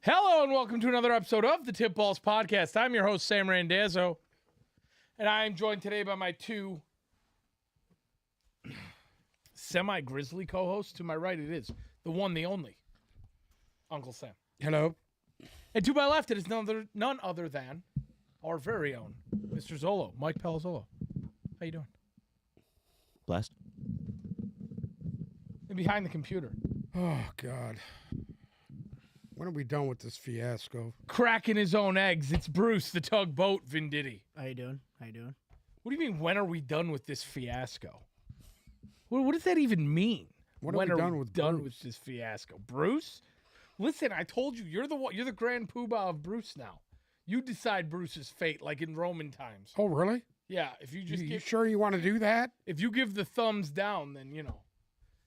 Hello and welcome to another episode of the Tip Balls Podcast. I'm your host, Sam Randazzo, and I am joined today by my two semi-grizzly co-hosts. To my right, it is the one, the only, Uncle Sam. Hello. And to my left, it is none other than our very own Mr. Zolo, Mike Palazzolo. How you doing? Blessed. And behind the computer, Oh, God. When are we done with this fiasco? cracking his own eggs, it's Bruce, the tugboat Venditti. How you doing? What do you mean, when are we done with this fiasco? What does that even mean? When are when we done with Bruce? with this fiasco? Bruce? Listen, I told you, you're the grand poobah of Bruce now. You decide Bruce's fate, like in Roman times. Oh, really? Yeah, if you just You sure you want to do that? if you give the thumbs down, then you know,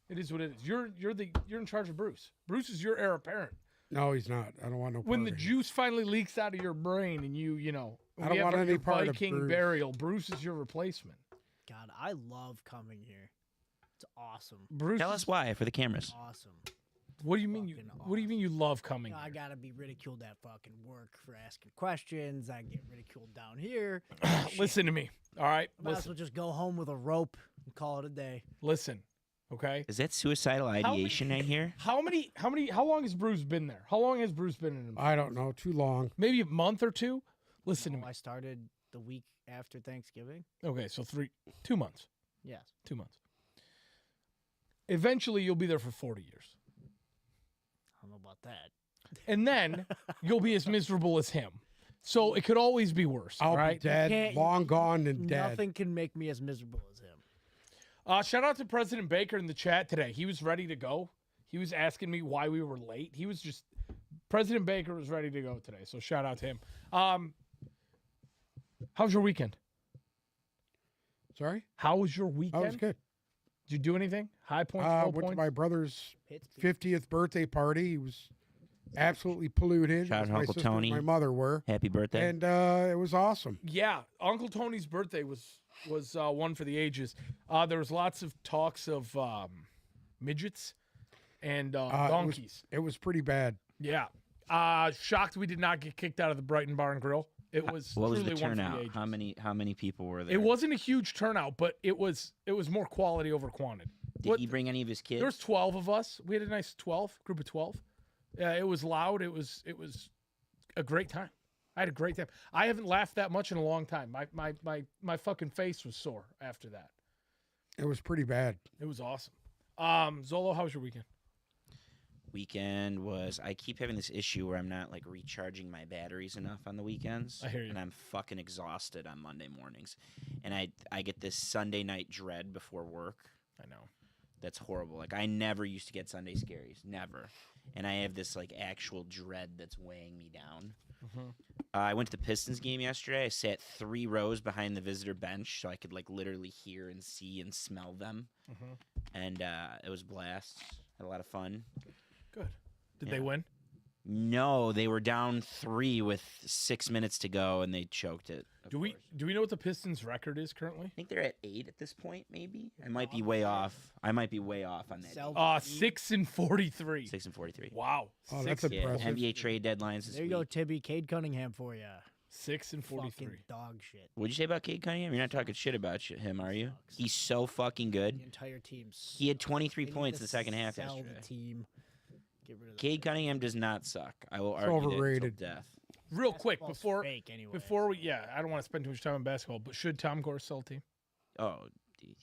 it is what it is. You're in charge of Bruce. Bruce is your heir apparent. No, he's not. I don't want no part When the of it. juice finally leaks out of your brain, and you know, I don't we have want any your part of Viking Bruce. burial. Bruce is your replacement. God, I love coming here. It's awesome. Bruce, Tell us why for the cameras. Awesome. what do you mean? fucking What do you mean you love coming? I here? gotta be ridiculed at fucking work for asking questions. I get ridiculed down here. Listen to me, all right? Might as Listen, well just go home with a rope and call it a day. listen, okay? Is that suicidal ideation I hear? How long has Bruce been there? How long has Bruce been in? I don't know. Too long. Maybe a month or two? Listen to No, me. I started the week after Thanksgiving. Okay, so 2 months. Yes. 2 months. Eventually, you'll be there for 40 years. I don't know about that. And then you'll be as miserable as him. So it could always be worse, I'll right? be dead, can't- long gone and dead. Nothing can make me as miserable as him. Shout out to President Baker in the chat today. He was ready to go. He was asking me why we were late. President Baker was ready to go today. So shout out to him. How was your weekend? Sorry? How was your weekend? That was good. Did you do anything? High points, low Went to points? my brother's Pittsburgh. 50th birthday party. He was absolutely polluted. Shout out as to my Uncle sister and Tony. my mother were. Happy birthday. And it was awesome. Yeah, Uncle Tony's birthday was one for the ages. There was lots of talks of midgets and donkeys. It was pretty bad. Yeah. Shocked we did not get kicked out of the Brighton Bar and Grill. It was what was the truly one for turnout? ages. How many people were there? It wasn't a huge turnout, but it was more quality over quantity. Did he bring any of his kids? There was 12 of us. We had a nice group of 12. It was loud. It was a great time. I had a great time. I haven't laughed that much in a long time. My fucking face was sore after that. It was pretty bad. It was awesome. Zolo, how was your weekend? Weekend was I keep having this issue where I'm not like recharging my batteries enough on the weekends. I hear you. And I'm fucking exhausted on Monday mornings. And I get this Sunday night dread before work. I know. That's horrible. Like I never used to get Sunday scaries. Never. And I have this like actual dread that's weighing me down. Mm-hmm. I went to the Pistons game yesterday. I sat 3 rows behind the visitor bench so I could like literally hear and see and smell them. Mm-hmm. And it was a blast. Had a lot of fun. Good. Did Yeah. they win? No, they were down 3 with 6 minutes to go, and they choked it. of Do we course. know what the Pistons' record is currently? I think they're at 8 at this point, maybe. I might be way off. I might be way off on that. Sell- 6-43. 6 and 43. Wow. Oh, that's Six- Yeah, impressive. NBA trade deadlines this There you week. go, Tibby. Cade Cunningham for you. 6 and 43. Fucking dog shit. What'd you say about Cade Cunningham? You're not talking shit about him, are you? Sucks. He's so fucking The good. entire team. He had 23 They need points to in the second half sell yesterday. the team. Get rid of Cade Cunningham does not suck. I will It's argue that overrated. till death. Real quick Basketball's before fake anyway. I don't want to spend too much time on basketball, but should Tom Gore sell a team? Oh,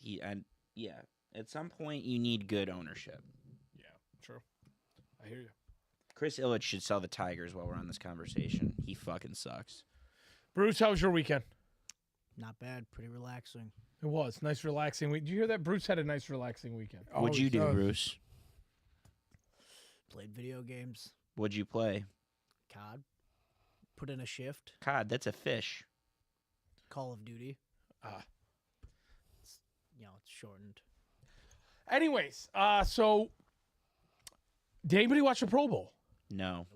yeah. At some point, you need good ownership. Yeah, true. I hear you. Chris Illich should sell the Tigers while we're on this conversation. He fucking sucks. Bruce, how was your weekend? Not bad. Pretty relaxing. It was nice, relaxing week. Did you hear that? Bruce had a nice, relaxing weekend. What'd you Always do, does. Bruce? Played video games. What'd you play? COD. Put in a shift. COD, that's a fish. Call of Duty. Ah. It's shortened. Anyways, so did anybody watch the Pro Bowl? No.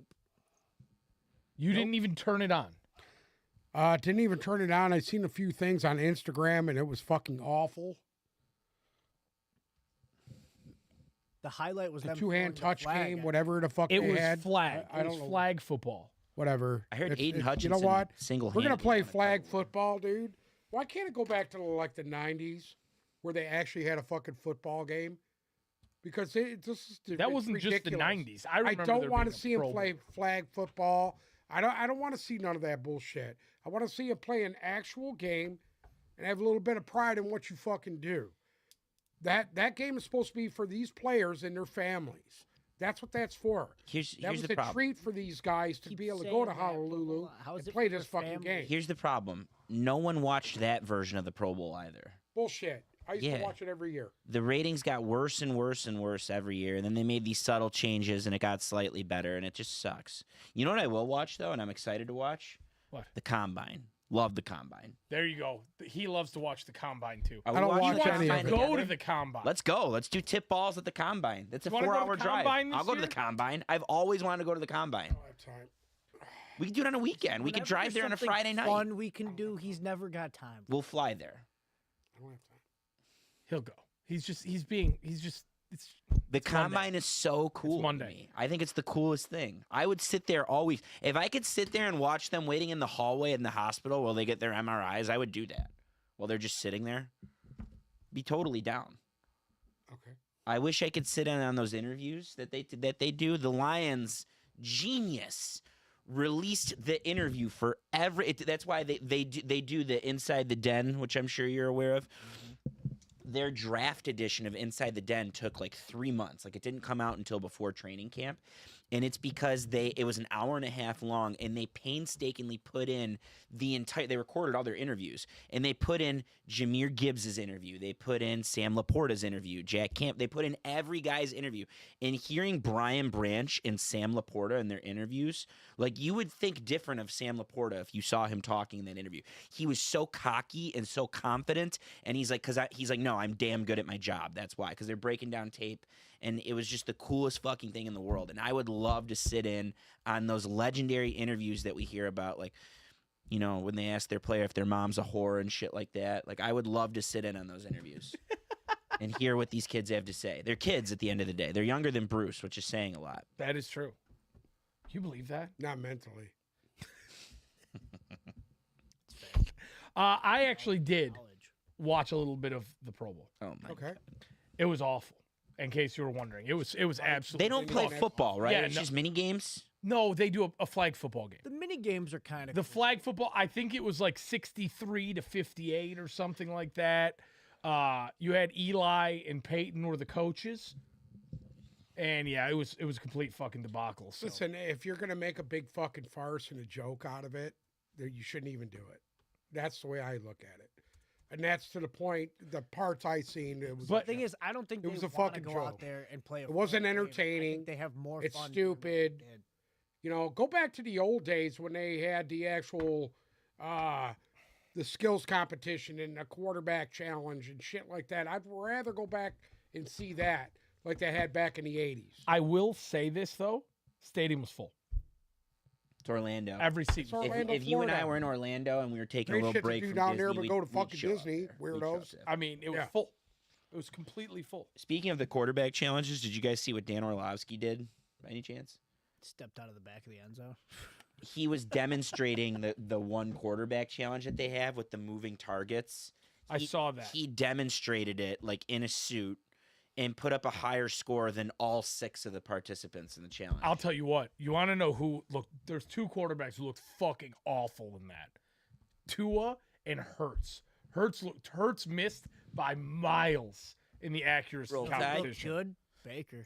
You didn't even turn it on. Didn't even turn it on. I seen a few things on Instagram, and it was fucking awful. The highlight was the them two-hand throwing the touch flag game, at whatever the fuck It they was had. flag. I It don't was know. flag football. Whatever. I heard Aiden You Hutchinson know what? We're single-handedly gonna play on the flag cover. football, dude. Why can't it go back to like the '90s where they actually had a fucking football game? Because this is That wasn't ridiculous. just the 90s. I I remember don't there want being to a see him Pro Bowl. play flag football. I don't want to see none of that bullshit. I want to see him play an actual game and have a little bit of pride in what you fucking do. That game is supposed to be for these players and their families. That's what that's for. Here's That was the a problem. treat for these guys to Keep be able to go to saying that, but Honolulu hold on. How is and it play for this their fucking family? game. Here's the problem. No one watched that version of the Pro Bowl either. Bullshit. I used Yeah. to watch it every year. The ratings got worse and worse and worse every year, and then they made these subtle changes, and it got slightly better, and it just sucks. You know what I will watch though, and I'm excited to watch? What? The Combine. Love the Combine. There you go. He loves to watch the combine too. Are we I don't watching watch the any of Combine it. Go together? to the combine. Let's go. Let's do tip balls at the Combine. That's a You wanna go to the 4-hour drive. Combine this I'll go to year? the Combine. I've always wanted to go to the Combine. I don't have time. We can do it on a weekend. We can Whenever drive there's there on a something Friday night. Fun we can do. He's never got time. We'll fly there. I don't have time. He'll go. It's The It's Combine is so cool. to Monday. me. I think it's the coolest thing. I would sit there all week. If I could sit there and watch them waiting in the hallway in the hospital while they get their MRIs, I would do that. While they're just sitting there. Be totally down. Okay. I wish I could sit in on those interviews that they do. The Lions, genius, released the interview for every. That's why they do the Inside the Den, which I'm sure you're aware of. Their draft edition of Inside the Den took like 3 months. Like it didn't come out until before training camp. And it's because it was an hour and a half long, and they painstakingly put in they recorded all their interviews, and they put in Jahmyr Gibbs' interview. They put in Sam Laporta's interview, Jack Camp. They put in every guy's interview. And hearing Brian Branch and Sam Laporta in their interviews, like you would think different of Sam Laporta if you saw him talking in that interview. He was so cocky and so confident, and he's like, no, I'm damn good at my job. That's why, because they're breaking down tape. And it was just the coolest fucking thing in the world. And I would love to sit in on those legendary interviews that we hear about, like, you know, when they ask their player if their mom's a whore and shit like that. Like, I would love to sit in on those interviews and hear what these kids have to say. They're kids at the end of the day. They're younger than Bruce, which is saying a lot. That is true. Can you believe that? Not mentally. I actually did Knowledge. watch a little bit of the Pro Bowl. Oh, my Okay. It was awful. In case you were wondering, it was absolutely. They don't play football, right? Yeah, It's no. just mini games. No, they do a flag football game. The mini games are kind of The flag football, I think it was like 63-58 or something like that. You had Eli and Peyton were the coaches, and yeah, it was a complete fucking debacle. So. Listen, if you're gonna make a big fucking farce and a joke out of it, then you shouldn't even do it. That's the way I look at it, and that's to the point. The parts I seen, it was. But- The thing is, I don't think It they was a wanna fucking go joke. out there and play. It wasn't entertaining. They have more. It's fun doing what they stupid. did. You know, go back to the old days when they had the actual, the skills competition and the quarterback challenge and shit like that. I'd rather go back and see that like they had back in the 80s. I will say this though, stadium was full It's Orlando. every season. Orlando, If you and I Florida. were in Orlando and we were taking Great a little shit to break do from down Disney, there, but we'd- go to we'd fucking show up Disney, there. We'd show weirdos. up there. I mean, it was Yeah. full. It was completely full. Speaking of the quarterback challenges, did you guys see what Dan Orlovsky did by any chance? Stepped out of the back of the end zone. He was demonstrating the one quarterback challenge that they have with the moving targets. I He- saw that. He demonstrated it like in a suit and put up a higher score than all 6 of the participants in the challenge. I'll tell you what. You want to know who look? There's 2 quarterbacks who looked fucking awful in that. Tua and Hurts. Hurts missed by miles in the accuracy Roll Tide. Looked competition. good, Baker.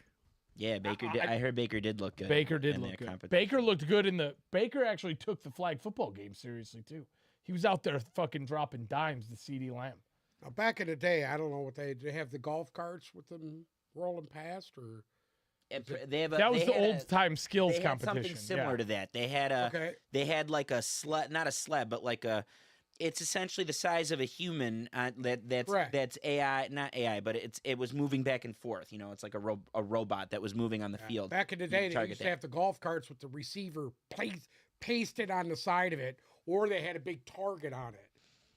Yeah, Baker did. I heard Baker did look good. Baker did in look that good. competition. Baker looked good in the. Baker actually took the flag football game seriously too. He was out there fucking dropping dimes to CD Lamb. Now, back in the day, I don't know what they have the golf carts with them rolling past or. They have That was the had old time skills they had competition. something similar yeah. to that. They had a Okay. they had like a sled, not a sled, but like a. It's essentially the size of a human Correct. that's AI, not AI, but it was moving back and forth. You know, it's like a robot that was moving on the field. Back in the You day, they target used to that. have the golf carts with the receiver pasted on the side of it, or they had a big target on it,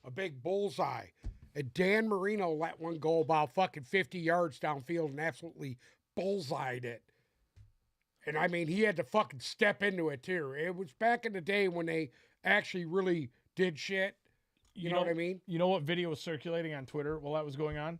a big bullseye. And Dan Marino let one go about fucking 50 yards downfield and absolutely bullseyed it. And I mean, he had to fucking step into it too. It was back in the day when they actually really did shit. You know what I mean? You know what video was circulating on Twitter while that was going on?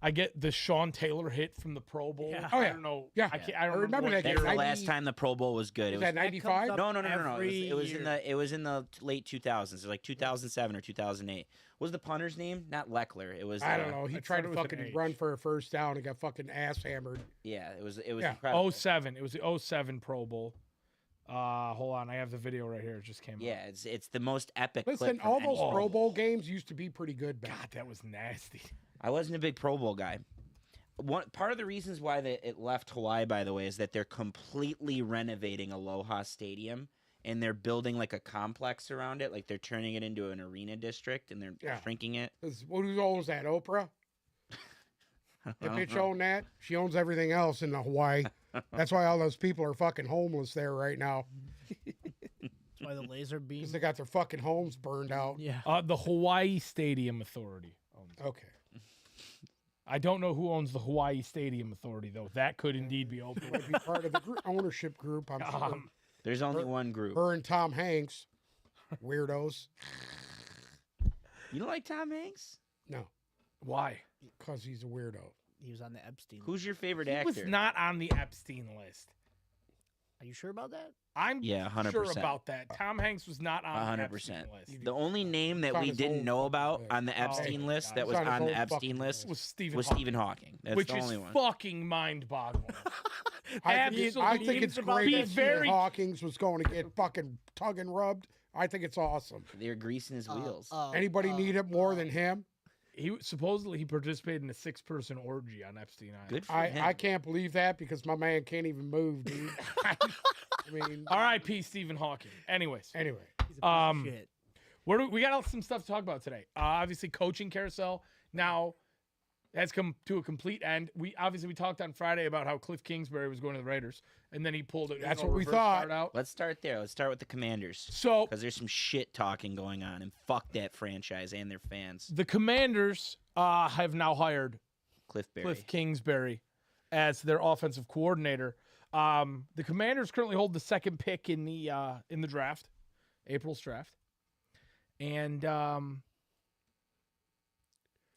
I get the Sean Taylor hit from the Pro Bowl. Yeah. Oh, I yeah. don't know. Yeah. I don't remember that what That's game. the 90 last time the Pro Bowl was good. Was It that was 95? up no. It every was in year. the late 2000s. It was like 2007 or 2008. What was the punter's name? Not Leckler. It was. I don't know. He I tried thought to it was an fucking H. run for a first down and got fucking ass hammered. Yeah, it was Yeah. incredible. 07. It was the 07 Pro Bowl. Hold on. I have the video right here. It just came Yeah, it's the most epic. Listen, clip from all those any Pro Bowl games used to be pretty good back. God, that was nasty. I wasn't a big Pro Bowl guy. One part of the reasons why it left Hawaii, by the way, is that they're completely renovating Aloha Stadium and they're building like a complex around it. Like they're turning it into an arena district and they're Yeah. shrinking it. Who owns that? Oprah? I The don't bitch know. own that? She owns everything else in the Hawaii. That's why all those people are fucking homeless there right now. That's why the laser beam. Because they got their fucking homes burned out. Yeah. The Hawaii Stadium Authority owns it. Okay. I don't know who owns the Hawaii Stadium Authority, though. That could indeed be Oprah. Might be part of the ownership group, I'm sure. There's only one group. Her and Tom Hanks. Weirdos. You don't like Tom Hanks? No, Why? because he's a weirdo. He was on the Epstein. Who's your favorite He actor? was not on the Epstein list. Are you sure about that? I'm Yeah, sure 100%. about that. Tom Hanks was not on the 100%. Epstein list. The only name that on we his didn't own know fucking about list. on the Epstein my list God. that was It's on his on the own Epstein fucking list Was Stephen was Hawking, Stephen Hawking. That's which the is only one. fucking mind-boggling. I think Absolutely. it's about great Be that very- Stephen Hawkins was going to get fucking tug and rubbed. I think it's awesome. They're greasing his wheels. Anybody need it more than him? Supposedly he participated in a 6-person orgy on Epstein Island. Good for him. I can't believe that because my man can't even move, dude. I mean, R.I.P. Stephen Hawking. Anyways, anyway. He's a piece Um, of shit. we got some stuff to talk about today. Obviously, coaching carousel now has come to a complete end. We talked on Friday about how Cliff Kingsbury was going to the Raiders, and then he pulled it. That's what we reverse thought. start out. Let's start there. Let's start with the Commanders So because there's some shit talking going on, and fuck that franchise and their fans. the Commanders have now hired Cliff Berry. Cliff Kingsbury as their offensive coordinator. The Commanders currently hold the second pick in the draft, April's draft, and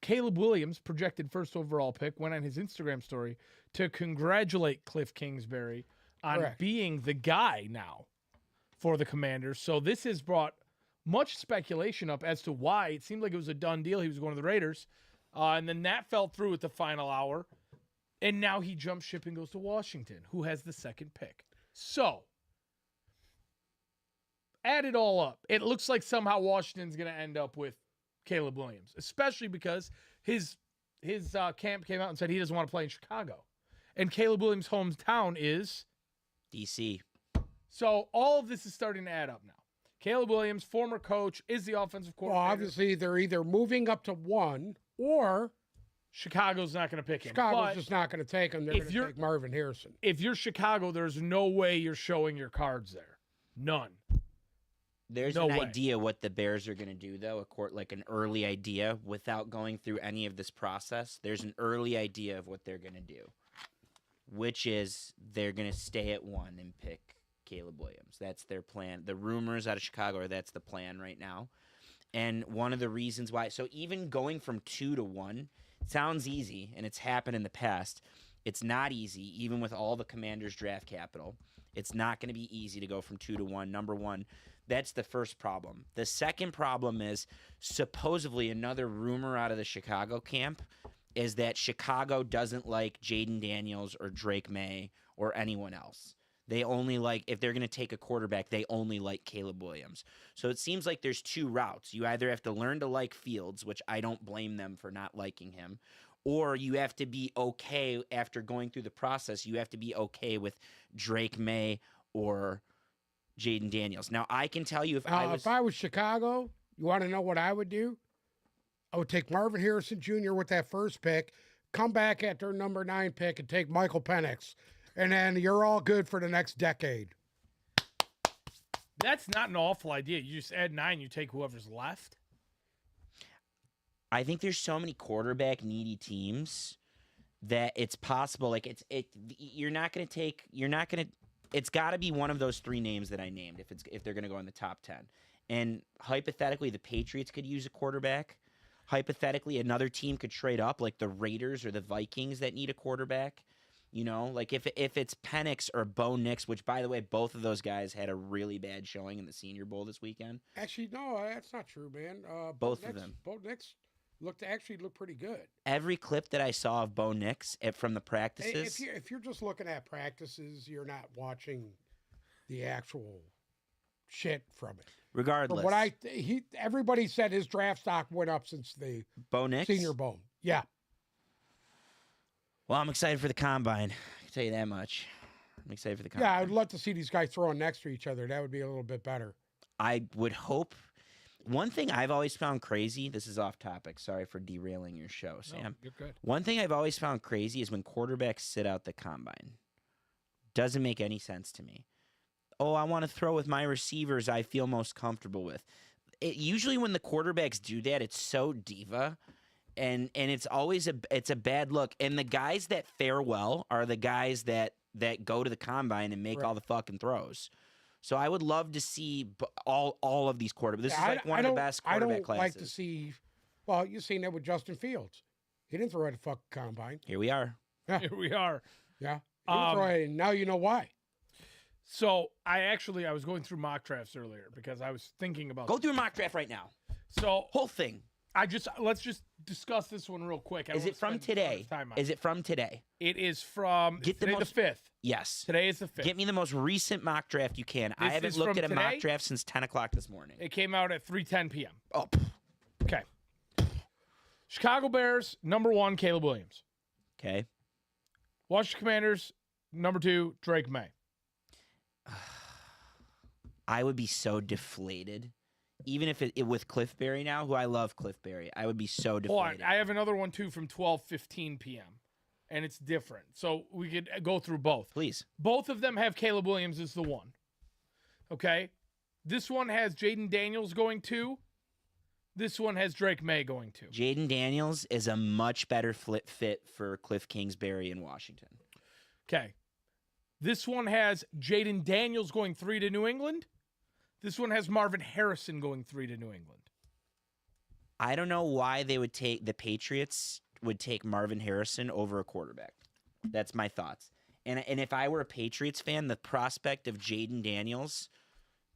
Caleb Williams, projected first overall pick, went on his Instagram story to congratulate Cliff Kingsbury on Correct. being the guy now for the Commanders. So this has brought much speculation up as to why it seemed like it was a done deal. He was going to the Raiders, and then that fell through at the final hour. And now he jumps ship and goes to Washington, who has the second pick. So, add it all up. It looks like somehow Washington's going to end up with Caleb Williams, especially because his camp came out and said he doesn't want to play in Chicago. And Caleb Williams' hometown is. DC. So, all of this is starting to add up now. Caleb Williams, former coach, is the offensive Well, coordinator. obviously, they're either moving up to 1 or Chicago's not going to pick him. Chicago's But just not going to take him. They're if going to you're- take Marvin Harrison. if you're Chicago, there's no way you're showing your cards there. None. There's No an way. idea what the Bears are going to do, though, like an early idea without going through any of this process. There's an early idea of what they're going to do, which is they're going to stay at 1 and pick Caleb Williams. That's their plan. The rumors out of Chicago are that's the plan right now. And one of the reasons why, so even going from 2 to 1 sounds easy, and it's happened in the past. It's not easy, even with all the Commanders' draft capital. It's not going to be easy to go from 2 to 1. Number one, that's the first problem. The second problem is supposedly another rumor out of the Chicago camp is that Chicago doesn't like Jaden Daniels or Drake May or anyone else. They only like, if they're going to take a quarterback, they only like Caleb Williams. So it seems like there's two routes. You either have to learn to like Fields, which I don't blame them for not liking him, or you have to be okay after going through the process. You have to be okay with Drake May or Jaden Daniels. Now, I can tell you if If I was Chicago, you want to know what I would do? I would take Marvin Harrison Jr. with that first pick, come back at their number 9 pick, and take Michael Penix. And then you're all good for the next decade. That's not an awful idea. You just add 9, you take whoever's left. I think there's so many quarterback needy teams that it's possible. Like you're not going to. It's got to be one of those three names that I named if they're going to go in the top 10. And hypothetically, the Patriots could use a quarterback. Hypothetically, another team could trade up, like the Raiders or the Vikings that need a quarterback. You know, like if it's Penix or Bo Nix, which, by the way, both of those guys had a really bad showing in the Senior Bowl this weekend. Actually, no, that's not true, man. Both of them. Bo Nix looked pretty good. Every clip that I saw of Bo Nix from the practices. If you're just looking at practices, you're not watching the actual shit from it. Regardless, But everybody said his draft stock went up since the Bo Nix? Senior Bowl. Yeah. Well, I'm excited for the combine. I can tell you that much. I'm excited for the combine. Yeah, I'd love to see these guys throwing next to each other. That would be a little bit better. I would hope. One thing I've always found crazy, this is off topic. Sorry for derailing your show, Sam. No, you're good. One thing I've always found crazy is when quarterbacks sit out the combine. Doesn't make any sense to me. Oh, I want to throw with my receivers I feel most comfortable with. Usually when the quarterbacks do that, it's so diva. And it's always a bad look. And the guys that fare well are the guys that go to the combine and make all the fucking throws. So I would love to see all of these quarterbacks. This is like one of the best quarterback classes. I don't like to see. Well, you've seen that with Justin Fields. He didn't throw at a fucking combine. Here we are. Yeah. Here we are. Yeah. He didn't throw at it, and now you know why. So I was going through mock drafts earlier because I was thinking about. Go through a mock draft right now. So whole thing. Let's just discuss this one real quick. Is it from today? Is it from today? It is from the 5th. Yes. Today is the 5th. Get me the most recent mock draft you can. I haven't looked at a mock draft since 10 o'clock this morning. It came out at 3:10 p.m. Oh. Okay. Chicago Bears, number 1, Caleb Williams. Okay. Washington Commanders, number 2, Drake May. I would be so deflated. Even if it with Cliff Berry now, who I love Cliff Berry, I would be so deflated. Hold on, I have another one too from 12:15 p.m. and it's different. So we could go through both. Please. Both of them have Caleb Williams as the one. Okay? This one has Jaden Daniels going 2. This one has Drake May going 2. Jaden Daniels is a much better fit for Cliff Kingsbury in Washington. Okay. This one has Jaden Daniels going 3 to New England. This one has Marvin Harrison going 3 to New England. I don't know why the Patriots would take Marvin Harrison over a quarterback. That's my thoughts. And if I were a Patriots fan, the prospect of Jaden Daniels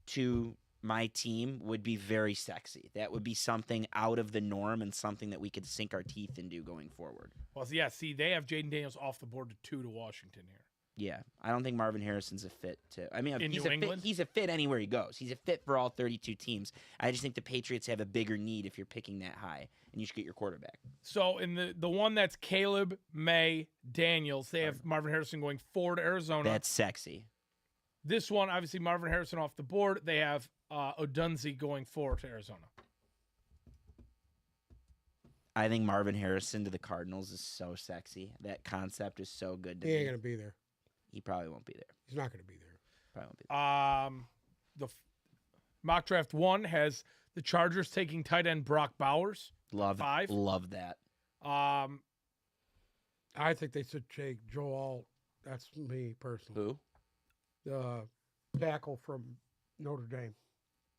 to my team would be very sexy. That would be something out of the norm and something that we could sink our teeth into going forward. Well, yeah, see, they have Jaden Daniels off the board to 2 to Washington here. Yeah, I don't think Marvin Harrison's a fit England? He's a fit anywhere he goes. He's a fit for all 32 teams. I just think the Patriots have a bigger need if you're picking that high, and you should get your quarterback. So in the one that's Caleb, May, Daniels, they have Marvin Harrison going 4 to Arizona. That's sexy. This one, obviously, Marvin Harrison off the board. They have Odunze going 4 to Arizona. I think Marvin Harrison to the Cardinals is so sexy. That concept is so good to me. He ain't going to be there. He probably won't be there. He's not going to be there. Probably won't be there. The mock draft 1 has the Chargers taking tight end Brock Bowers. Love 5. Love that. I think they should take Joe Alt. That's me personally. Who? The tackle from Notre Dame.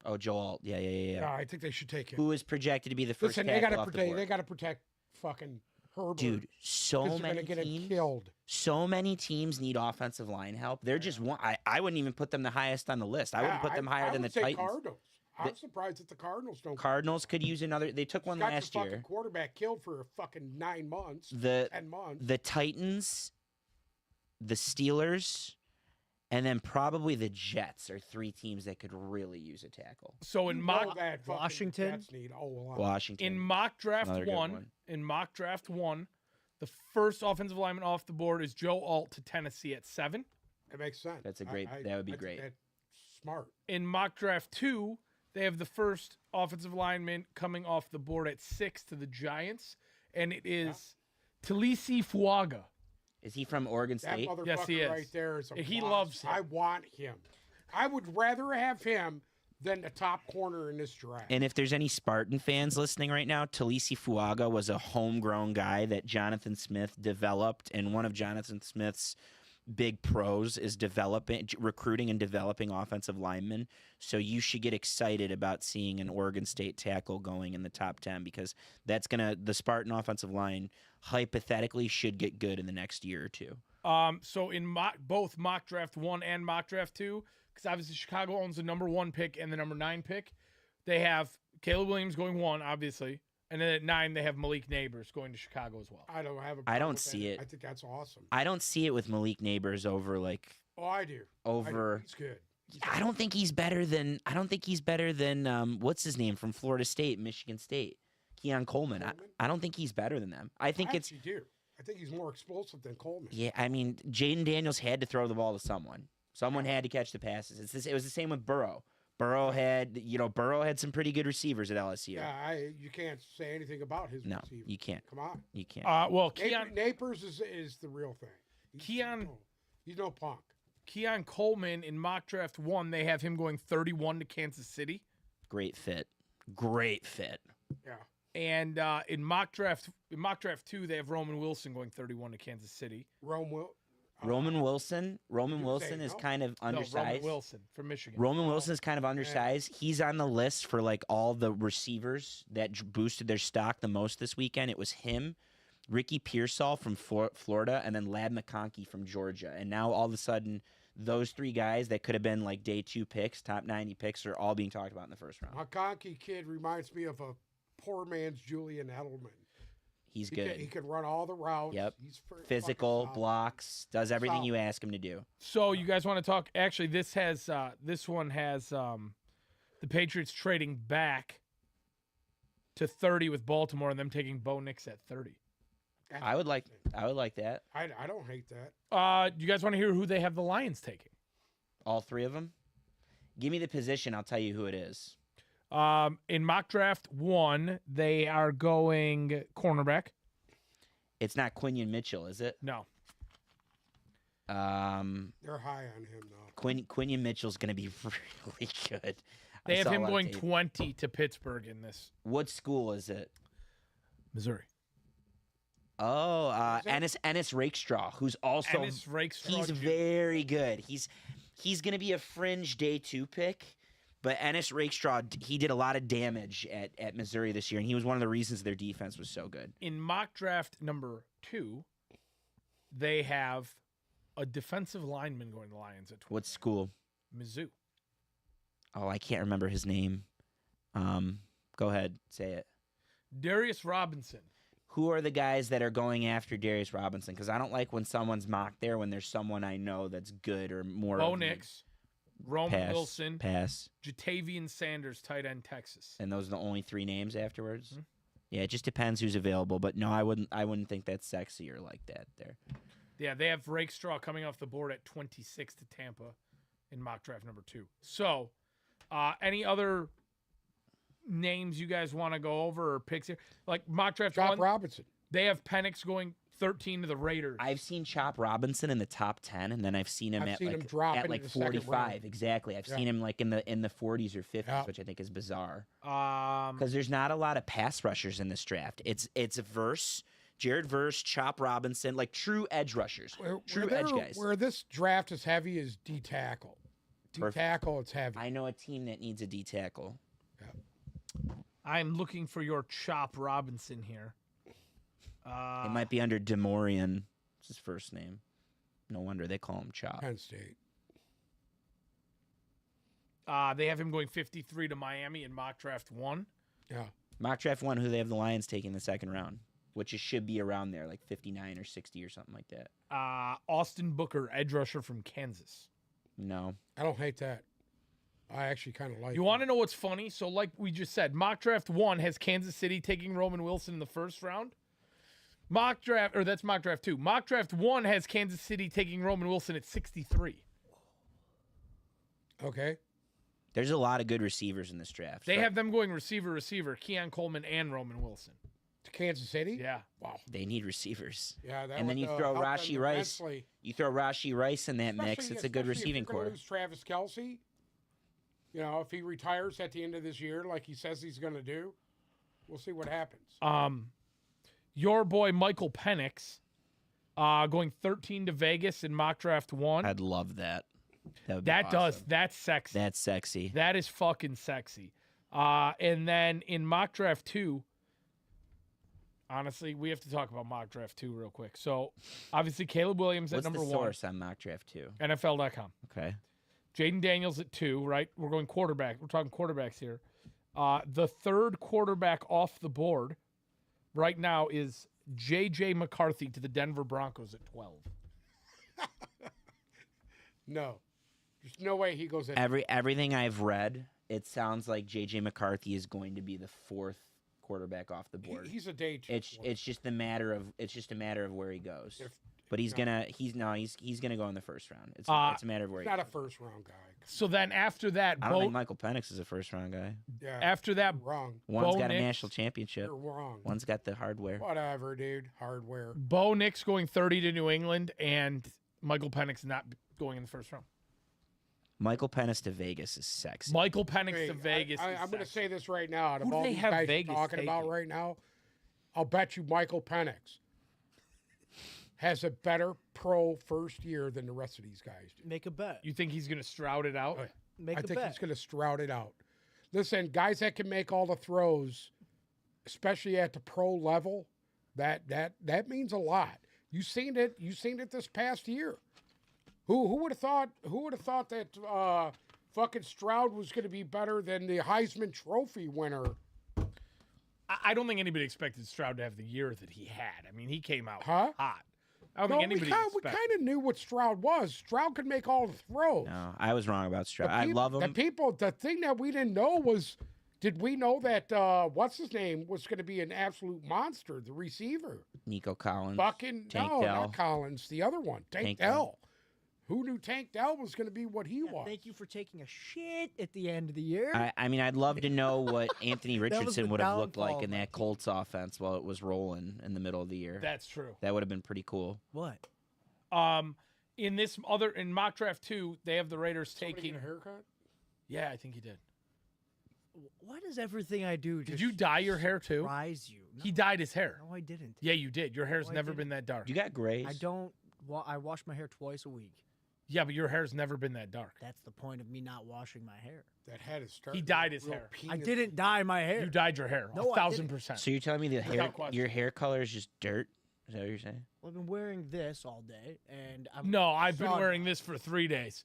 Oh, Joe Alt. Yeah. Yeah, I think they should take him. Who is projected to be the first Listen, tackle off the board? They got to protect fucking Herbert. Dude, so many get him teams. killed. So many teams need offensive line help. They're just one. I wouldn't even put them the highest on the list. I wouldn't put them higher than the Titans. Cardinals. I'm surprised that the Cardinals don't. Cardinals could use another. They took one got last your year. fucking quarterback killed for fucking 9 months. 10 months. The Titans, the Steelers, and then probably the Jets are 3 teams that could really use a tackle. So in mock Washington? Washington. In mock draft Another good 1, the first offensive lineman off the board is Joe Alt to Tennessee at 7. It makes sense. That's a great. That would be great. That's smart. In mock draft 2, they have the first offensive lineman coming off the board at 6 to the Giants, and it is Talisi Fuaga. Is he from Oregon State? That Yes, he is. right there is a He boss. loves him. I want him. I would rather have him than the top corner in this draft. And if there's any Spartan fans listening right now, Talisi Fuaga was a homegrown guy that Jonathan Smith developed, and one of Jonathan Smith's big pros is recruiting and developing offensive linemen. So you should get excited about seeing an Oregon State tackle going in the top 10, because the Spartan offensive line hypothetically should get good in the next year or two. So in both mock draft 1 and mock draft 2, because obviously Chicago owns the number 1 pick and the number 9 pick, they have Caleb Williams going 1, obviously, and then at 9 they have Malik Neighbors going to Chicago as well. I don't have a problem I don't with see that. it. I think that's awesome. I don't see it with Malik Neighbors over Oh, I do. He's good. I don't think he's better than what's his name from Florida State, Michigan State, Keon Coleman. I don't think he's better than them. I actually do. I think he's more explosive than Coleman. Yeah, I mean, Jaden Daniels had to throw the ball to someone. Someone had to catch the passes. It was the same with Burrow. Burrow had some pretty good receivers at LSU. Yeah, you can't say anything about his No, receiver. you can't. Come on. You can't. Well, Keon Napers is the real thing. He's no punk. Keon Coleman in mock draft 1, they have him going 31 to Kansas City. Great fit. Yeah. And in mock draft 2, they have Roman Wilson going 31 to Kansas City. Roman Wilson is kind of undersized. No, Roman Wilson from Michigan. Roman Wilson is kind of undersized. Yeah. He's on the list for like all the receivers that boosted their stock the most this weekend. It was him, Ricky Pearsall from Florida, and then Lad McConkey from Georgia. And now all of a sudden, those 3 guys that could have been like day 2 picks, top 90 picks, are all being talked about in the first round. McConkey kid reminds me of a poor man's Julian Edelman. He's good. He can run all the routes. Yep. He's physical, blocks, does everything you ask him to do. So you guys want to talk? Actually, this one has the Patriots trading back to 30 with Baltimore and them taking Bo Nix at 30. I would like that. I don't hate that. Do you guys want to hear who they have the Lions taking? All 3 of them? Give me the position. I'll tell you who it is. In mock draft 1, they are going cornerback. It's not Quinion Mitchell, is it? No. They're high on him though. Quinion Mitchell's going to be really good. They have him going 20 to Pittsburgh in this. What school is it? Missouri. Oh, Ennis Rakestraw, who's also Ennis Rakestraw. He's very good. He's going to be a fringe day 2 pick. But Ennis Rakestraw, he did a lot of damage at Missouri this year, and he was one of the reasons their defense was so good. In mock draft number 2, they have a defensive lineman going to the Lions at 20. What school? Mizzou. Oh, I can't remember his name. Go ahead, say it. Darius Robinson. Who are the guys that are going after Darius Robinson? Because I don't like when someone's mocked there when there's someone I know that's good or more. Bo Nix. Roman Pass. Wilson, Pass. Jatavian Sanders, tight end, Texas. And those are the only 3 names afterwards? Mm-hmm. Yeah, it just depends who's available. But no, I wouldn't think that's sexier like that there. Yeah, they have Rakestraw coming off the board at 26 to Tampa in mock draft number 2. So, any other names you guys want to go over or picks here? Like mock draft Chop 1, Robinson. They have Penix going 13 to the Raiders. I've seen Chop Robinson in the top 10, and then I've seen him drop at into like the second 45. round. Exactly. I've seen him like in the 40s or 50s, which I think is bizarre. Because there's not a lot of pass rushers in this draft. It's Jared Verse, Chop Robinson, like true edge rushers, true edge guys. Where this draft is heavy is D tackle. D tackle, it's heavy. I know a team that needs a D tackle. I'm looking for your Chop Robinson here. It might be under Demorian. It's his first name. No wonder they call him Chop. Penn State. They have him going 53 to Miami in mock draft 1. Yeah. Mock draft 1, who they have the Lions taking in the second round, which should be around there, like 59 or 60 or something like that. Austin Booker, edge rusher from Kansas. No. I don't hate that. I actually kind of like You want to know what's funny? So like we just said, mock draft 1 has Kansas City taking Roman Wilson in the first round. That's mock draft 2. Mock draft 1 has Kansas City taking Roman Wilson at 63. Okay. There's a lot of good receivers in this draft. They have them going receiver, Keon Coleman and Roman Wilson. To Kansas City? Yeah. Wow. They need receivers. Yeah, that and then you throw Rashee Rice. You throw Rashee Rice in that mix. It's a good receiving core. Lose Travis Kelce. You know, if he retires at the end of this year, like he says he's going to do, we'll see what happens. Your boy Michael Penix going 13 to Vegas in mock draft 1. I'd love that. That would be That does. awesome. That's sexy. That's sexy. That is fucking sexy. And then in mock draft 2, honestly, we have to talk about mock draft 2 real quick. So obviously Caleb Williams What's at number the 1. source on mock draft 2? NFL.com. Okay. Jaden Daniels at 2, right? We're going quarterback. We're talking quarterbacks here. The third quarterback off the board right now is J.J. McCarthy to the Denver Broncos at 12. No. There's no way he goes in. Everything I've read, it sounds like J.J. McCarthy is going to be the 4th quarterback off the board. He's a day two. It's just a matter of where he goes. If- But he's no. gonna go in the first round. It's a matter of where He's he not a goes. first round guy. So then after that, I don't think Michael Penix is a first round guy. Yeah. after that, You're wrong. One's Bo got a Nix. national championship. You're wrong. One's got the hardware. Whatever, dude. Hardware. Bo Nix going 30 to New England and Michael Penix not going in the first round. Michael Penix to Vegas is sexy. Michael Penix Hey, to Vegas. I'm going to say this right now. Out of Who do all they these have guys Vegas you're talking about taking? right now, I'll bet you Michael Penix has a better pro first year than the rest of these guys do. Make a bet. You think he's going to Stroud it out? Oh, yeah. Make I a think bet. he's going to Stroud it out. Listen, guys that can make all the throws, especially at the pro level, that means a lot. You seen it this past year. Who would have thought? Who would have thought that fucking Stroud was going to be better than the Heisman Trophy winner? I don't think anybody expected Stroud to have the year that he had. I mean, he came out Huh? hot. I don't No, think we anybody kind expected. of knew what Stroud was. Stroud could make all the throws. No, I was wrong about The Stroud. I peop- love him. The thing that we didn't know was, did we know that what's his name was going to be an absolute monster, the receiver? Nico Collins. Fucking Tank no, Dell. not Collins, the other one, Tank Tank Dell. Dell. Who knew Tank Dell was going to be what he Yeah, was? thank you for taking a shit at the end of the year. I mean, I'd love to know what Anthony was Richardson the would have looked downfall like in of my that Colts offense while it was rolling in the middle of the year. That's true. That would have been pretty cool. What? In mock draft 2, they have the Raiders Somebody taking. get a haircut? Yeah, I think he did. Why does everything I do Did just you dye your hair too? surprise you? No, He dyed his hair. no, I didn't. Yeah, you did. Your hair's No, I never didn't. been that dark. You got grays. I don't. I wash my hair twice a week. Yeah, but your hair's never been that dark. That's the point of me not washing my hair. That head is starting. He dyed to his real hair. I penis- didn't dye my hair. You dyed your hair. No, I 1,000%. So you're telling me the hair, question. your hair color is just dirt? Is that what you're saying? Well, I've been wearing this all day, and I'm No, I've been Son, wearing this for 3 days.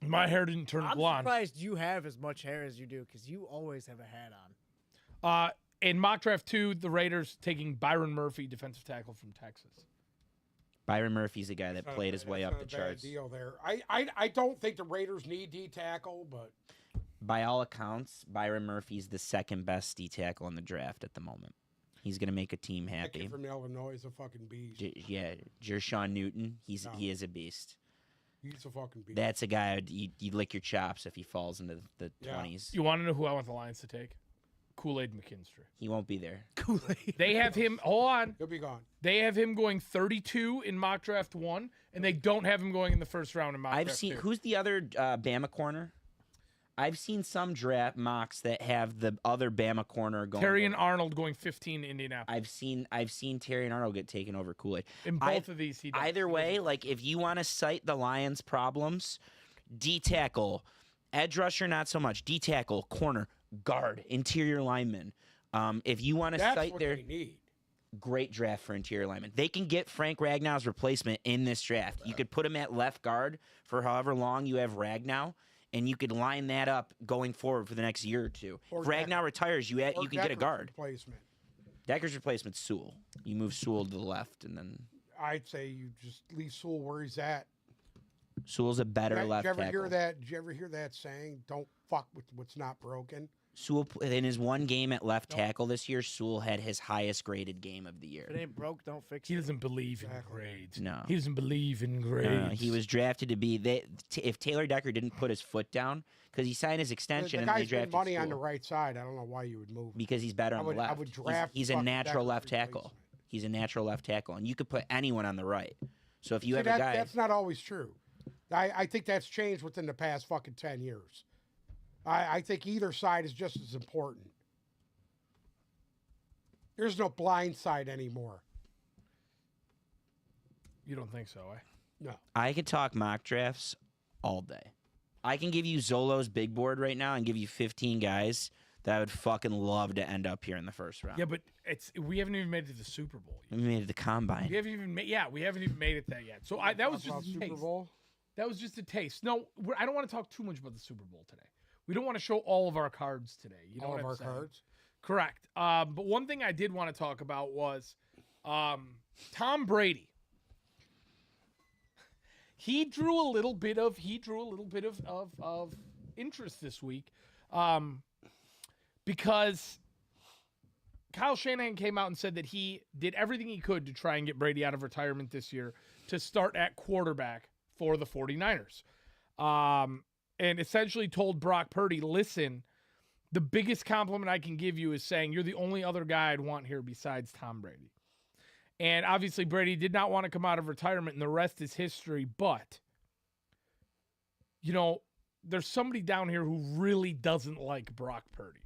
My hair didn't turn I'm blonde. surprised you have as much hair as you do because you always have a hat on. In mock draft 2, the Raiders taking Byron Murphy, defensive tackle from Texas. Byron Murphy's a guy that That's not a played bad- his way that's up not the a bad charts. Deal there. I don't think the Raiders need D tackle, but By all accounts, Byron Murphy's the second best D tackle in the draft at the moment. He's going to make a team that happy. kid from Illinois is a fucking beast. Jershawn Newton, he No. is a beast. He's a fucking beast. That's a guy you'd lick your chops if he falls into the Yeah. 20s. You want to know who I want the Lions to take? Kool-Aid McKinstry. He won't be there. Kool-Aid. They have him, hold on. He'll be gone. They have him going 32 in mock draft 1, and they don't have him going in the first round in mock I've draft seen 2. who's the other Bama corner? I've seen some draft mocks that have the other Bama corner going. Terry and over. Arnold going 15 Indianapolis. I've seen Terry and Arnold get taken over Kool-Aid. In both of these, he does. Either way, like if you want to cite the Lions' problems, D tackle, edge rusher, not so much. D tackle, corner, guard, interior lineman. If you want to That's cite what their they need. great draft for interior linemen, they can get Frank Ragnow's replacement in this draft. You could put him at left guard for however long you have Ragnow, and you could line that up going forward for the next year or two. Or If Ragnow retires, you Or can get a Decker's guard. replacement. Decker's replacement's Sewell. You move Sewell to the left, and then I'd say you just leave Sewell where he's at. Sewell's a better left Did you ever tackle. hear that? Did you ever hear that saying? Don't fuck with what's not broken. Sewell in his one game at left tackle this year, Sewell had his highest graded game of the If it year. ain't broke, don't fix He it. doesn't believe in Exactly. grades. No. He doesn't believe in grades. He was drafted to be if Taylor Decker didn't put his foot down because he signed his The extension and then they guy's been drafted money on the Sewell right side. I don't know why you would move. because he's better on would- the I left. would draft He's a fucking natural Decker's left tackle. replacement. He's a natural left tackle, and you could put anyone on the right. So if you See, have a guy, that's not always true. I think that's changed within the past fucking 10 years. I think either side is just as important. There's no blind side anymore. You don't think so, eh? No. I could talk mock drafts all day. I can give you Zolo's big board right now and give you 15 guys that I would fucking love to end up here in the first round. Yeah, but we haven't even made it to the Super Bowl yet. We made it to the combine. We haven't even made it there yet. So that was just a Super taste. Bowl. That was just a taste. No, I don't want to talk too much about the Super Bowl today. We don't want to show all of our cards today. You know All what of I'm our saying? cards. Correct. But one thing I did want to talk about was Tom Brady. He drew a little bit of interest this week because Kyle Shanahan came out and said that he did everything he could to try and get Brady out of retirement this year to start at quarterback for the 49ers. And essentially told Brock Purdy, listen, the biggest compliment I can give you is saying you're the only other guy I'd want here besides Tom Brady. And obviously Brady did not want to come out of retirement, and the rest is history. But, you know, there's somebody down here who really doesn't like Brock Purdy.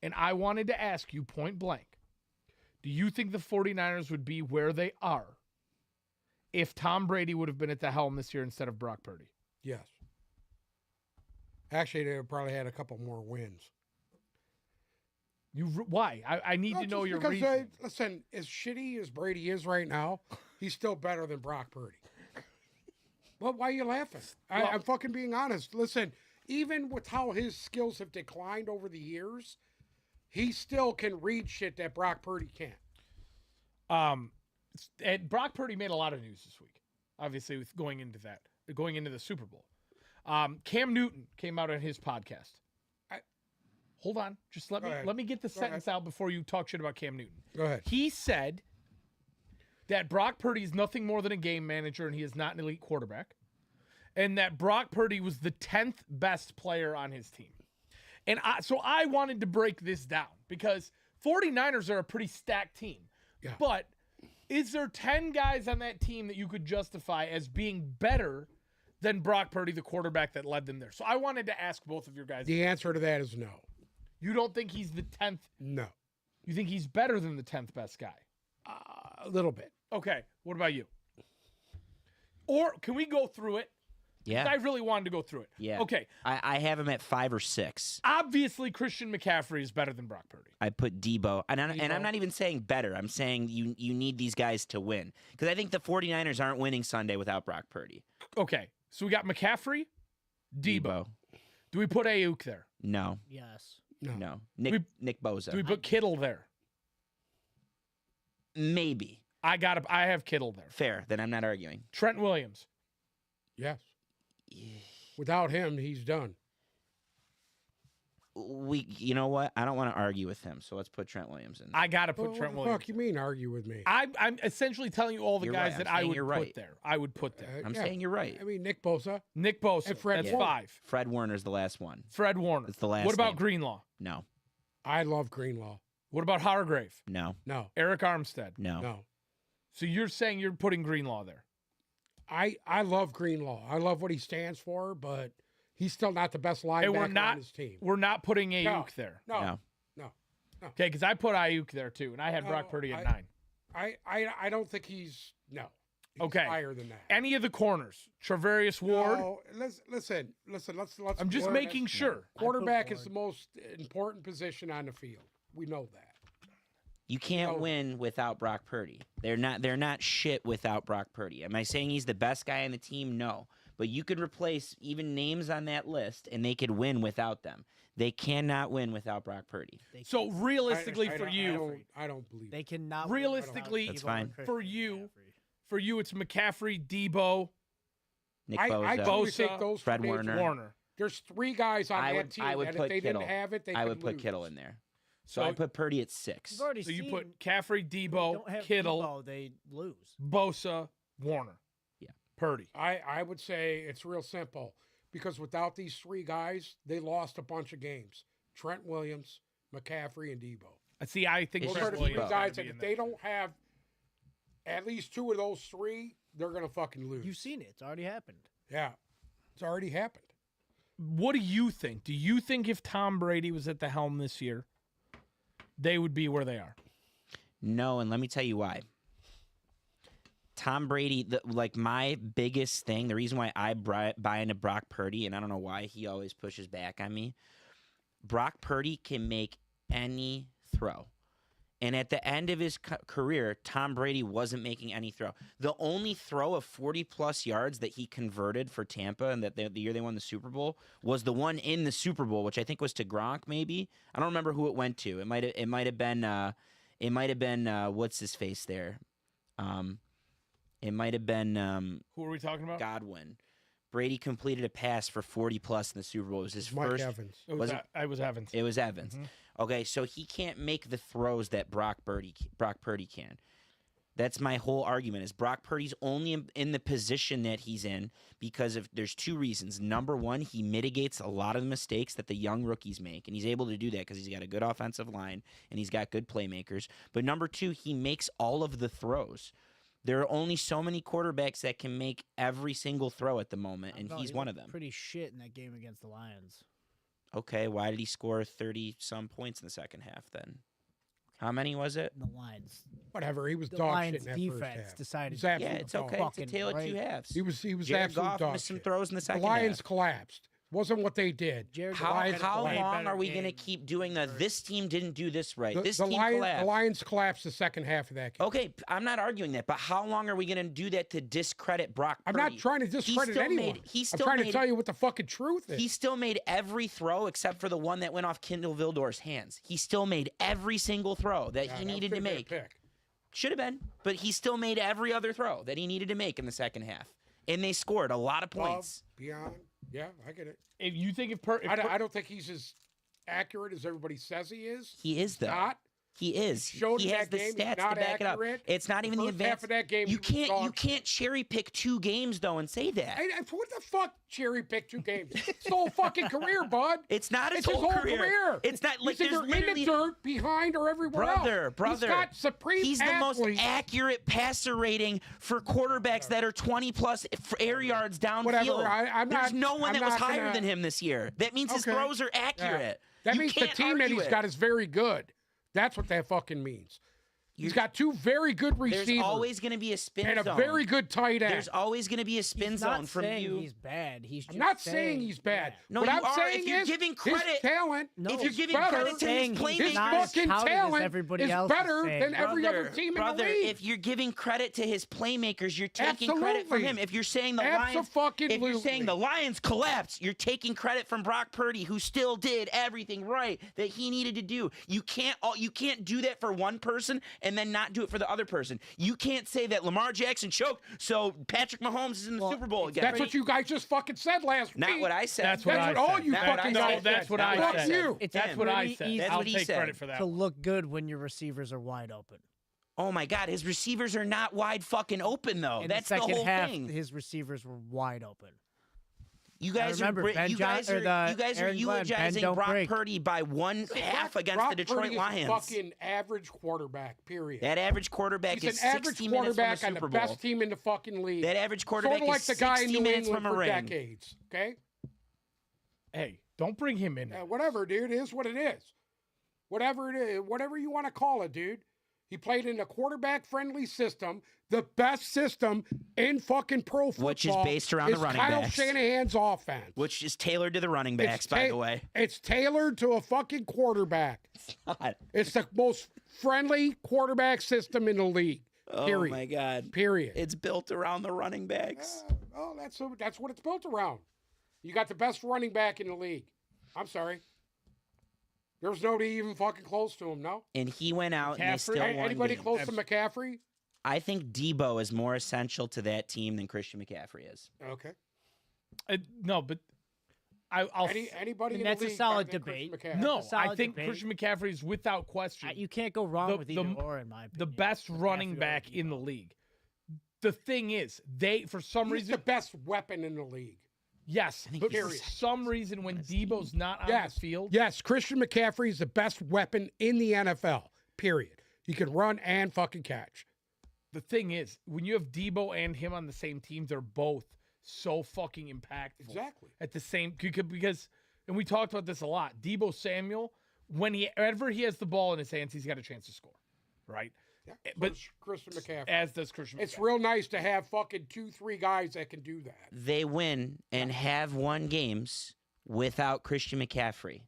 And I wanted to ask you point blank, do you think the 49ers would be where they are if Tom Brady would have been at the helm this year instead of Brock Purdy? Yes. Actually, they probably had a couple more wins. Why? I need to know your reason. Listen, as shitty as Brady is right now, he's still better than Brock Purdy. Well, why are you laughing? I'm fucking being honest. Listen, even with how his skills have declined over the years, he still can read shit that Brock Purdy can't. And Brock Purdy made a lot of news this week, obviously, with going into the Super Bowl. Cam Newton came out on his podcast. Hold on. Just let me get the sentence out before you talk shit about Cam Newton. Go ahead. He said that Brock Purdy is nothing more than a game manager and he is not an elite quarterback. And that Brock Purdy was the 10th best player on his team. And so I wanted to break this down because 49ers are a pretty stacked team. Yeah. But is there 10 guys on that team that you could justify as being better than Brock Purdy, the quarterback that led them there? So I wanted to ask both of your guys. The answer to that is no. You don't think he's the 10th? No. You think he's better than the 10th best guy? A little bit. Okay. What about you? Or can we go through it? Yeah. I really wanted to go through it. Yeah. Okay. I have him at 5 or 6. Obviously, Christian McCaffrey is better than Brock Purdy. I put Debo. And I'm not even saying better. I'm saying you need these guys to win. Because I think the 49ers aren't winning Sunday without Brock Purdy. Okay. So we got McCaffrey, Debo. Do we put Ayuk there? No. Yes. No. Nick Bosa. Do we put Kittle there? Maybe. I have Kittle there. Fair. Then I'm not arguing. Trent Williams. Yes. Without him, he's done. You know what? I don't want to argue with him, so let's put Trent Williams in. I got to put What Trent the Williams. fuck you mean argue with me? I'm essentially telling you all the You're guys right. that I'm I saying would you're put right. there. I would put there. I'm Yeah. saying you're right. I mean, Nick Bosa. Nick Bosa. And Fred That's Warner. 5. Fred Warner's the last one. Fred Warner. It's the last What about name. Greenlaw? No. I love Greenlaw. What about Hargrave? No. No. Eric Armstead? No. No. So you're saying you're putting Greenlaw there? I love Greenlaw. I love what he stands for, but he's still not the best And linebacker on his team. we're not putting Ayuk No. there. No. Okay, because I put Ayuk there too, and I had Brock Purdy at 9. I don't think he's He's Okay. higher than that. Any of the corners, Travarius Ward. No, listen. Let's. I'm just making sure. Quarterback is the most important position on the field. We know that. You can't No. win without Brock Purdy. They're not shit without Brock Purdy. Am I saying he's the best guy on the team? No. But you could replace even names on that list and they could win without them. They cannot win without Brock Purdy. So realistically, for I you, don't believe. They cannot. Realistically, That's fine. for you, it's McCaffrey, Debo, Nick I Bosa. truly Bosa, think those Fred two names- Warner. Warner. There's 3 guys on I that would team I would that put if they Kittle. didn't have it, they I could would put lose. Kittle in there. So So I put Purdy at 6. You've already So you seen put Caffrey, Debo, don't have Kittle, Debo, they lose. Bosa, Warner. Yeah. Purdy. I would say it's real simple because without these 3 guys, they lost a bunch of games. Trent Williams, McCaffrey, and Debo. See, I think It's Those Trent are the just 3 Williams Debo. gotta guys that be if in they there. don't have at least 2 of those 3, they're gonna fucking lose. You've seen it. It's already happened. Yeah, it's already happened. what do you think? Do you think if Tom Brady was at the helm this year, they would be where they are? No, and let me tell you why. Tom Brady, my biggest thing, the reason why I buy into Brock Purdy, and I don't know why he always pushes back on me, Brock Purdy can make any throw. And at the end of his career, Tom Brady wasn't making any throw. The only throw of 40-plus yards that he converted for Tampa and that the year they won the Super Bowl was the one in the Super Bowl, which I think was to Gronk, maybe. I don't remember who it went to. It might have been what's his face there? It might have been Who are we talking about? Godwin. Brady completed a pass for 40-plus in the Super Bowl. It was his Mike first. Evans. It was Evans. It was Evans. Mhm. Okay, so he can't make the throws that Brock Purdy can. That's my whole argument is Brock Purdy's only in the position that he's in because there's two reasons. Number one, he mitigates a lot of the mistakes that the young rookies make, and he's able to do that because he's got a good offensive line and he's got good playmakers. But number two, he makes all of the throws. There are only so many quarterbacks that can make every single throw at the moment, and he's one of them. Pretty shit in that game against the Lions. Okay, why did he score 30-some points in the second half then? How many was it? The Lions. Whatever. He was The dog Lions shit in that first defense half. decided. He's to absolute Yeah, it's dog. okay. It's a Fucking tale of two right. halves. He was Jared absolute Goff dog missed some shit. throws in the The second Lions half. collapsed. Wasn't what they did. Jared How Goff had a way long better are we going to game. keep doing this team didn't do this right? The, This the team Lions, collapsed. the Lions collapsed the second half of that game. Okay, I'm not arguing that, but how long are we going to do that to discredit Brock I'm Purdy? not trying to discredit still anyone. made- he I'm still trying to made- tell you what the fucking truth is. He still made every throw except for the one that went off Kendall Vildor's hands. He still made every single throw that Yeah, he that needed was to gonna be a make. pick. Should have been, but he still made every other throw that he needed to make in the second half. And they scored a lot of points. Above, beyond. Yeah, I get it. If you think I don't think he's as accurate as everybody says he is. He is, though. Not. He is. Showed He in has that the game he's stats to not back it up. accurate. It's not even the First advanced. half of that game, he You was can't. dog You can't cherry pick two games though and say that. What the fuck? Cherry pick 2 games. It's the whole fucking career, bud. It's not his It's whole his whole career. career. It's not like He's there's either in the literally. dirt, behind, or everywhere else. Brother, He's got supreme he's the most athletes. accurate passer rating for quarterbacks that are 20-plus air yards downfield. Whatever, I'm There's not- no one I'm that was not higher gonna- than him this year. That means his Okay. throws are accurate. That You means the can't team that argue he's it. got is very good. That's what that fucking means. He's You're- got 2 very good There's receivers always going to be a spin and a zone. very good tight end. There's always going to be a spin He's zone not from saying you. he's bad. He's just I'm not saying he's bad. Yeah. No, what you I'm are. saying If you're is giving his credit- talent No, if you're is giving better. credit to his saying he's playmakers, His not as fucking touted as talent everybody is else is better saying. than every other team in the league. If you're giving credit to his playmakers, you're taking credit from Absolutely. him. If you're saying the Lions, Abso-fucking-lutely. if you're saying the Lions collapsed, you're taking credit from Brock Purdy, who still did everything right that he needed to do. You can't do that for one person and then not do it for the other person. You can't say that Lamar Jackson choked, so Patrick Mahomes is in the Super Bowl again. That's what you guys just fucking said last week. Not what I said. That's what That's I what all said. you Not what fucking I guys said. No, that's what I Fuck said. you. It's That's what I pretty said. easy That's I'll what he take said. credit for that. to look good when your receivers are wide open. Oh my God, his receivers are not wide fucking open though. In That's the the second whole half, thing. his receivers were wide open. You guys remember, are Ben you John- guys or are the you guys are Aaron Glenn, Ben eulogizing don't Brock break. Purdy by one half against Brock the Detroit Purdy is a Lions. fucking average quarterback, period. That average quarterback He's is an average 60 minutes from the quarterback on the Super Bowl. best team in the fucking league. That average Sort quarterback of like is the guy in 60 New minutes England from a for ring. decades. Okay? Hey, don't bring him in. there. Whatever, dude. It is what it is. Whatever it is, whatever you want to call it, dude. He played in a quarterback-friendly system, the best system in fucking pro football. Which is based around the is running Kyle backs. Shanahan's offense. Which is tailored to the running backs, by the way. It's tailored to a fucking quarterback. It's the most friendly quarterback system in the league. Oh Period. my God. Period. It's built around the running backs. That's what it's built around. You got the best running back in the league. I'm sorry. There was nobody even fucking close to him, no? And he went out and they McCaffrey? still won Anybody games. close to McCaffrey? I think Debo is more essential to that team than Christian McCaffrey is. Okay. No, but I'll. Anybody And in that's the a league solid better than Christian debate. McCaffrey? no, That's a I solid think debate. Christian McCaffrey is without question You can't go wrong The- with the- either or, in my opinion. the best running McCaffrey or back in the league. The thing is, they for some He's reason the best weapon in the league. yes, think but he's for Period. some reason when Debo's not on Yes. the field, Yes, Christian McCaffrey is the best weapon in the NFL. Period. He can run and fucking catch. the thing is when you have Debo and him on the same team, they're both so fucking impactful. Exactly. At the same because, and we talked about this a lot. Debo Samuel, whenever he has the ball in his hands, he's got a chance to score, right? Yeah. But Christian McCaffrey. as does Christian. It's McCaffrey. real nice to have fucking 2-3 guys that can do that. They win and have won games without Christian McCaffrey.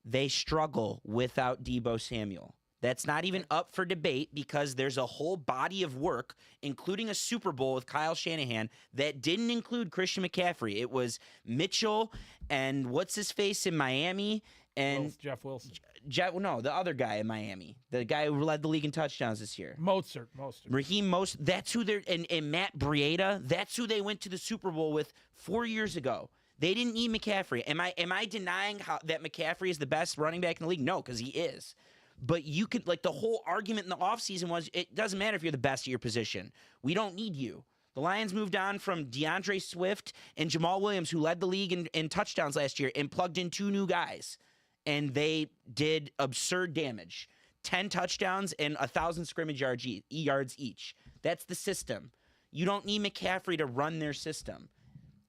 They struggle without Debo Samuel. That's not even up for debate because there's a whole body of work, including a Super Bowl with Kyle Shanahan, that didn't include Christian McCaffrey. It was Mitchell and what's his face in Miami and Jeff Wilson. No, the other guy in Miami, the guy who led the league in touchdowns this year. Mostert. Raheem Mostert. That's who they're and Matt Breida. That's who they went to the Super Bowl with 4 years ago. They didn't need McCaffrey. Am I denying that McCaffrey is the best running back in the league? No, because he is. But you could, like, the whole argument in the offseason was it doesn't matter if you're the best at your position. We don't need you. The Lions moved on from DeAndre Swift and Jamal Williams, who led the league in touchdowns last year, and plugged in 2 new guys. And they did absurd damage. 10 touchdowns and 1,000 scrimmage yards each. That's the system. You don't need McCaffrey to run their system.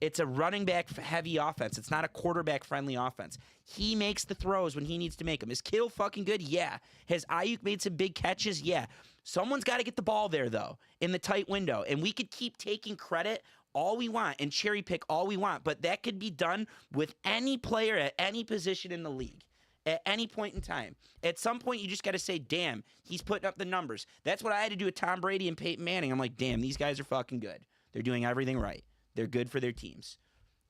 It's a running back heavy offense. It's not a quarterback friendly offense. He makes the throws when he needs to make them. Is Kittle fucking good? Yeah. Has Ayuk made some big catches? Yeah. Someone's got to get the ball there, though, in the tight window. And we could keep taking credit all we want and cherry pick all we want, but that could be done with any player at any position in the league. At any point in time. At some point, you just got to say, damn, he's putting up the numbers. That's what I had to do with Tom Brady and Peyton Manning. I'm like, damn, these guys are fucking good. They're doing everything right. They're good for their teams.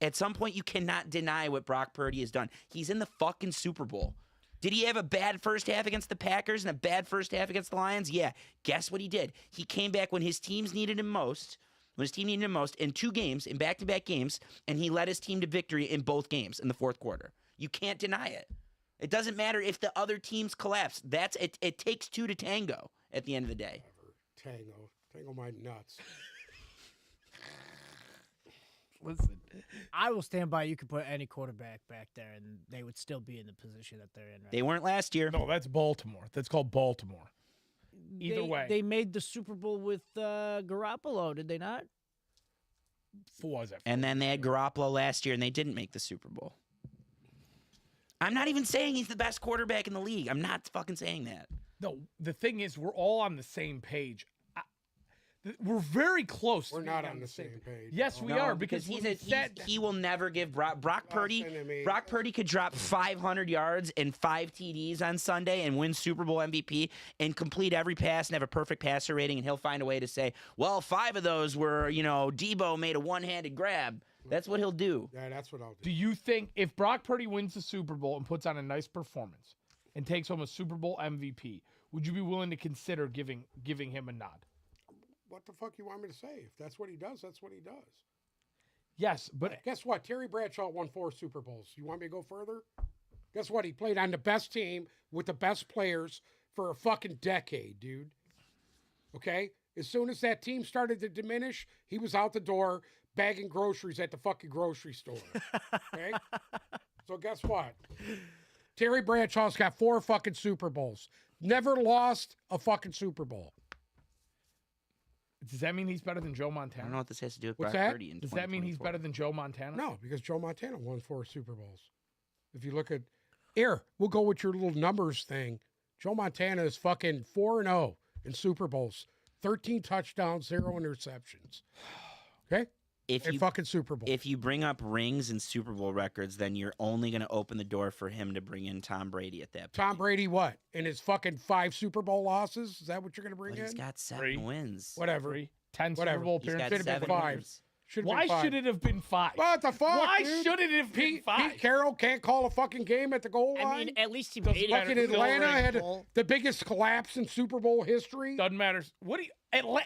At some point, you cannot deny what Brock Purdy has done. He's in the fucking Super Bowl. Did he have a bad first half against the Packers and a bad first half against the Lions? Yeah. Guess what he did? He came back when his teams needed him most, in 2 games, in back-to-back games, and he led his team to victory in both games in the fourth quarter. You can't deny it. It doesn't matter if the other teams collapse. It takes 2 to tango at the end of the day. Tango my nuts. Listen, I will stand by. You could put any quarterback back there, and they would still be in the position that they're in. Right They weren't last year. no, that's Baltimore. That's called Baltimore. Either way. they made the Super Bowl with Garoppolo, did they not? What was that? And then they had Garoppolo last year, and they didn't make the Super Bowl. I'm not even saying he's the best quarterback in the league. I'm not fucking saying that. No, the thing is, we're all on the same page. We're very close. We're to not being on the same page. Yes, we No, are because he will never give Brock Purdy. Listen to me. Brock Purdy could drop 500 yards and 5 TDs on Sunday and win Super Bowl MVP and complete every pass and have a perfect passer rating, and he'll find a way to say, well, 5 of those were, Debo made a one-handed grab. That's what he'll do. Yeah, that's what I'll do. Do you think if Brock Purdy wins the Super Bowl and puts on a nice performance and takes home a Super Bowl MVP, would you be willing to consider giving him a nod? What the fuck you want me to say? If that's what he does, that's what he does. Yes, but Guess what? Terry Bradshaw won 4 Super Bowls. You want me to go further? Guess what? He played on the best team with the best players for a fucking decade, dude. Okay? As soon as that team started to diminish, he was out the door bagging groceries at the fucking grocery store. Okay? So guess what? Terry Bradshaw's got 4 fucking Super Bowls. Never lost a fucking Super Bowl. does that mean he's better than Joe I Montana? don't know what this has to do with What's Brock that? Purdy in Does that mean he's 2024. better than Joe Montana? No, because Joe Montana won 4 Super Bowls. If you look at we'll go with your little numbers thing. Joe Montana is fucking 4-0 in Super Bowls. 13 touchdowns, 0 interceptions. Okay? If And you fucking Super Bowl. If you bring up rings and Super Bowl records, then you're only going to open the door for him to bring in Tom Brady at that point. Tom Brady, what? In his fucking 5 Super Bowl losses? Is that what you're going to bring But in? he's got 7 Three. wins. Whatever. 10 Whatever. Super Bowl He's got appearances. Should've been 7 5. wins. Should've Why been 5. should it have been 5? What the fuck, Why dude? should it have been 5? Pete Carroll can't call a fucking game at the goal line? I mean, at least he Doesn't made matter. it. Fucking Atlanta had Bowl. the biggest collapse in Super Bowl history. Doesn't matter. What do you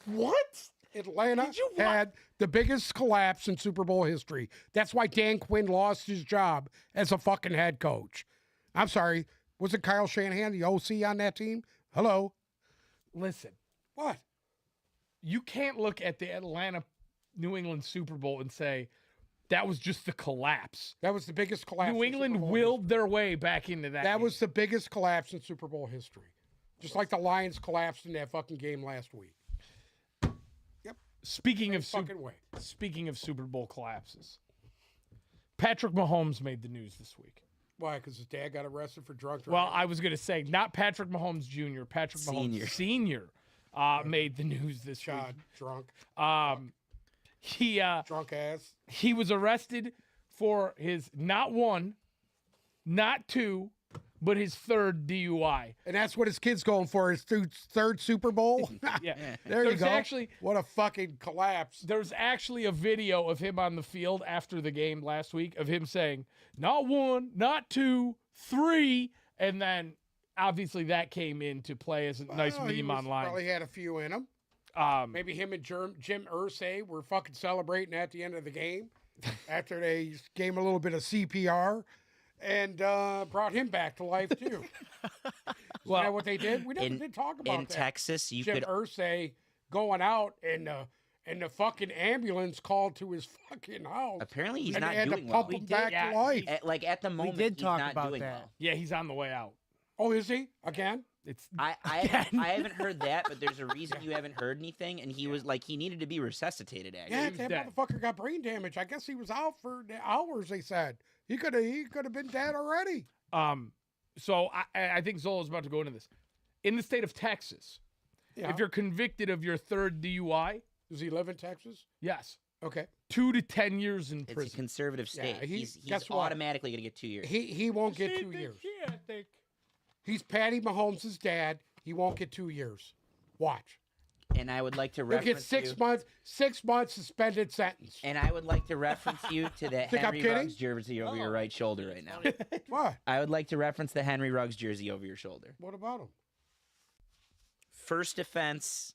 what? Atlanta Did you had the biggest collapse in Super Bowl history. That's why Dan Quinn lost his job as a fucking head coach. I'm sorry. Was it Kyle Shanahan, the OC on that team? Hello? Listen, What? you can't look at the Atlanta New England Super Bowl and say that was just the collapse. That was the biggest collapse. New in Super England Bowl willed their way back into that. That game. was the biggest collapse in Super Bowl history. Just like the Lions collapsed in that fucking game last week. Speaking No of fucking way. speaking of Super Bowl collapses, Patrick Mahomes made the news this week. Why? Because his dad got arrested for drunk Well, driving. I was going to say not Patrick Mahomes Jr., Patrick Mahomes Senior made the news this God, week. drunk He ass. he was arrested for his not one, not two, but his third DUI. And that's what his kid's going for, his third Super Bowl? Yeah. There you There's go. actually What a fucking collapse. there's actually a video of him on the field after the game last week of him saying, not one, not two, three, and then obviously that came into play as a nice Well, he meme was- online. Probably had a few in him. Maybe him and Jim Irsay were fucking celebrating at the end of the game after they gave him a little bit of CPR and brought him back to life too. Is that what they did? We never did talk about in that. Texas, you Jim could Irsay going out and the fucking ambulance called to his fucking house. apparently he's and not they had to doing well. pump him did, back yeah, to life. At the moment, did he's talk not about doing that. well. Yeah, he's on the way out. Oh, is he? Again? It's I haven't heard that, but there's a reason you haven't heard anything, and he was like he needed to be resuscitated. Actually, Yeah, was that dead. motherfucker got brain damage. I guess he was out for hours, they said. He could have been dead already. so I think Zola's about to go into this. In the state of Texas, Yeah. if you're convicted of your third DUI, Does he live in Texas? yes, Okay. 2 to 10 years in it's a prison. conservative state. he- he's guess what? automatically going to get 2 years. He won't get 2 years. He's Patty Mahomes' dad. He won't get 2 years. Watch. And I would like to He'll reference get 6 you. months. 6 months suspended sentence. And I would like to reference you to the Think I'm Henry kidding? Ruggs jersey over your right shoulder right now. What? I would like to reference the Henry Ruggs jersey over your shoulder. What about him? First offense,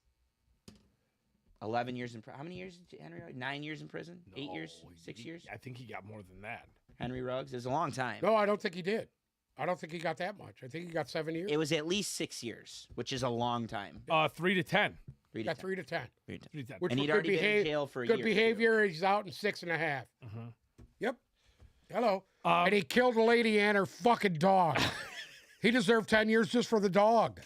11 years in prison. How many years did Henry Ruggs? 9 years in prison? 8 years? 6 years? I think he got more than that. Henry Ruggs is a long time. No, I don't think he did. I don't think he got that much. I think he got 7 years. It was at least 6 years, which is a long time. 3 to 10. Read He got it 3 to 10. 3 to 10. 3 to 10. Which And for he'd good already been in behavior. jail for a Good year. behavior. He's out in 6.5. Mhm. Yep. Hello. Um, And he killed a lady and her fucking dog. He deserved 10 years just for the dog.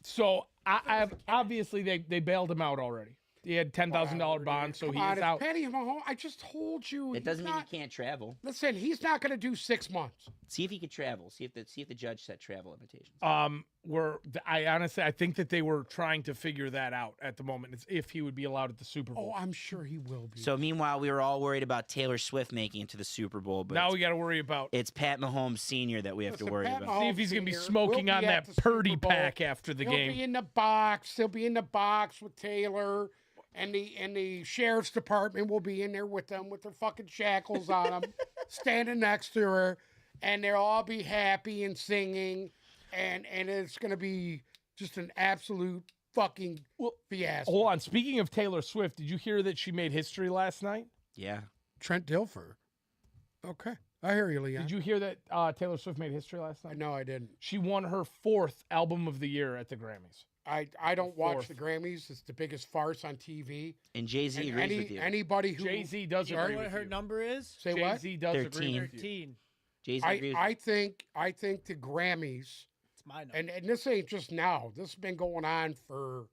So I obviously they bailed him out already. He had $10,000 bond, so Come he on, is it's out. Patty Mahomes. I just told you. It doesn't he's mean not, you can't travel. Listen, he's not going to do 6 months. See if he could travel. See if the judge set travel limitations. I think that they were trying to figure that out at the moment. It's if he would be allowed at the Super Oh, Bowl. I'm sure he will be. So meanwhile, we were all worried about Taylor Swift making it to the Super Bowl, but Now we got to worry about it's Pat Mahomes Sr. that we have Listen, to worry Pat about. see if he's going to be Senior smoking will on be at that the Super Purdy Bowl. pack after the He'll game. be in the box. He'll be in the box with Taylor, and the sheriff's department will be in there with them with their fucking shackles on them, standing next to her, and they'll all be happy and singing, and it's gonna be just an absolute fucking fiasco. Hold on. Speaking of Taylor Swift, did you hear that she made history last night? Yeah. Trent Dilfer. Okay, I hear you, Leon. Did you hear that Taylor Swift made history last night? No, I didn't. She won her 4th album of the year at the Grammys. I don't watch Fourth. the Grammys. It's the biggest farce on TV. And Jay-Z And agrees with you. anybody who Jay-Z does Sorry? agree What with her you. number is? say what? Jay-Z does agree 13. with you. 13. Jay-Z agrees with I think the Grammys, It's my number. and this ain't just now. This has been going on for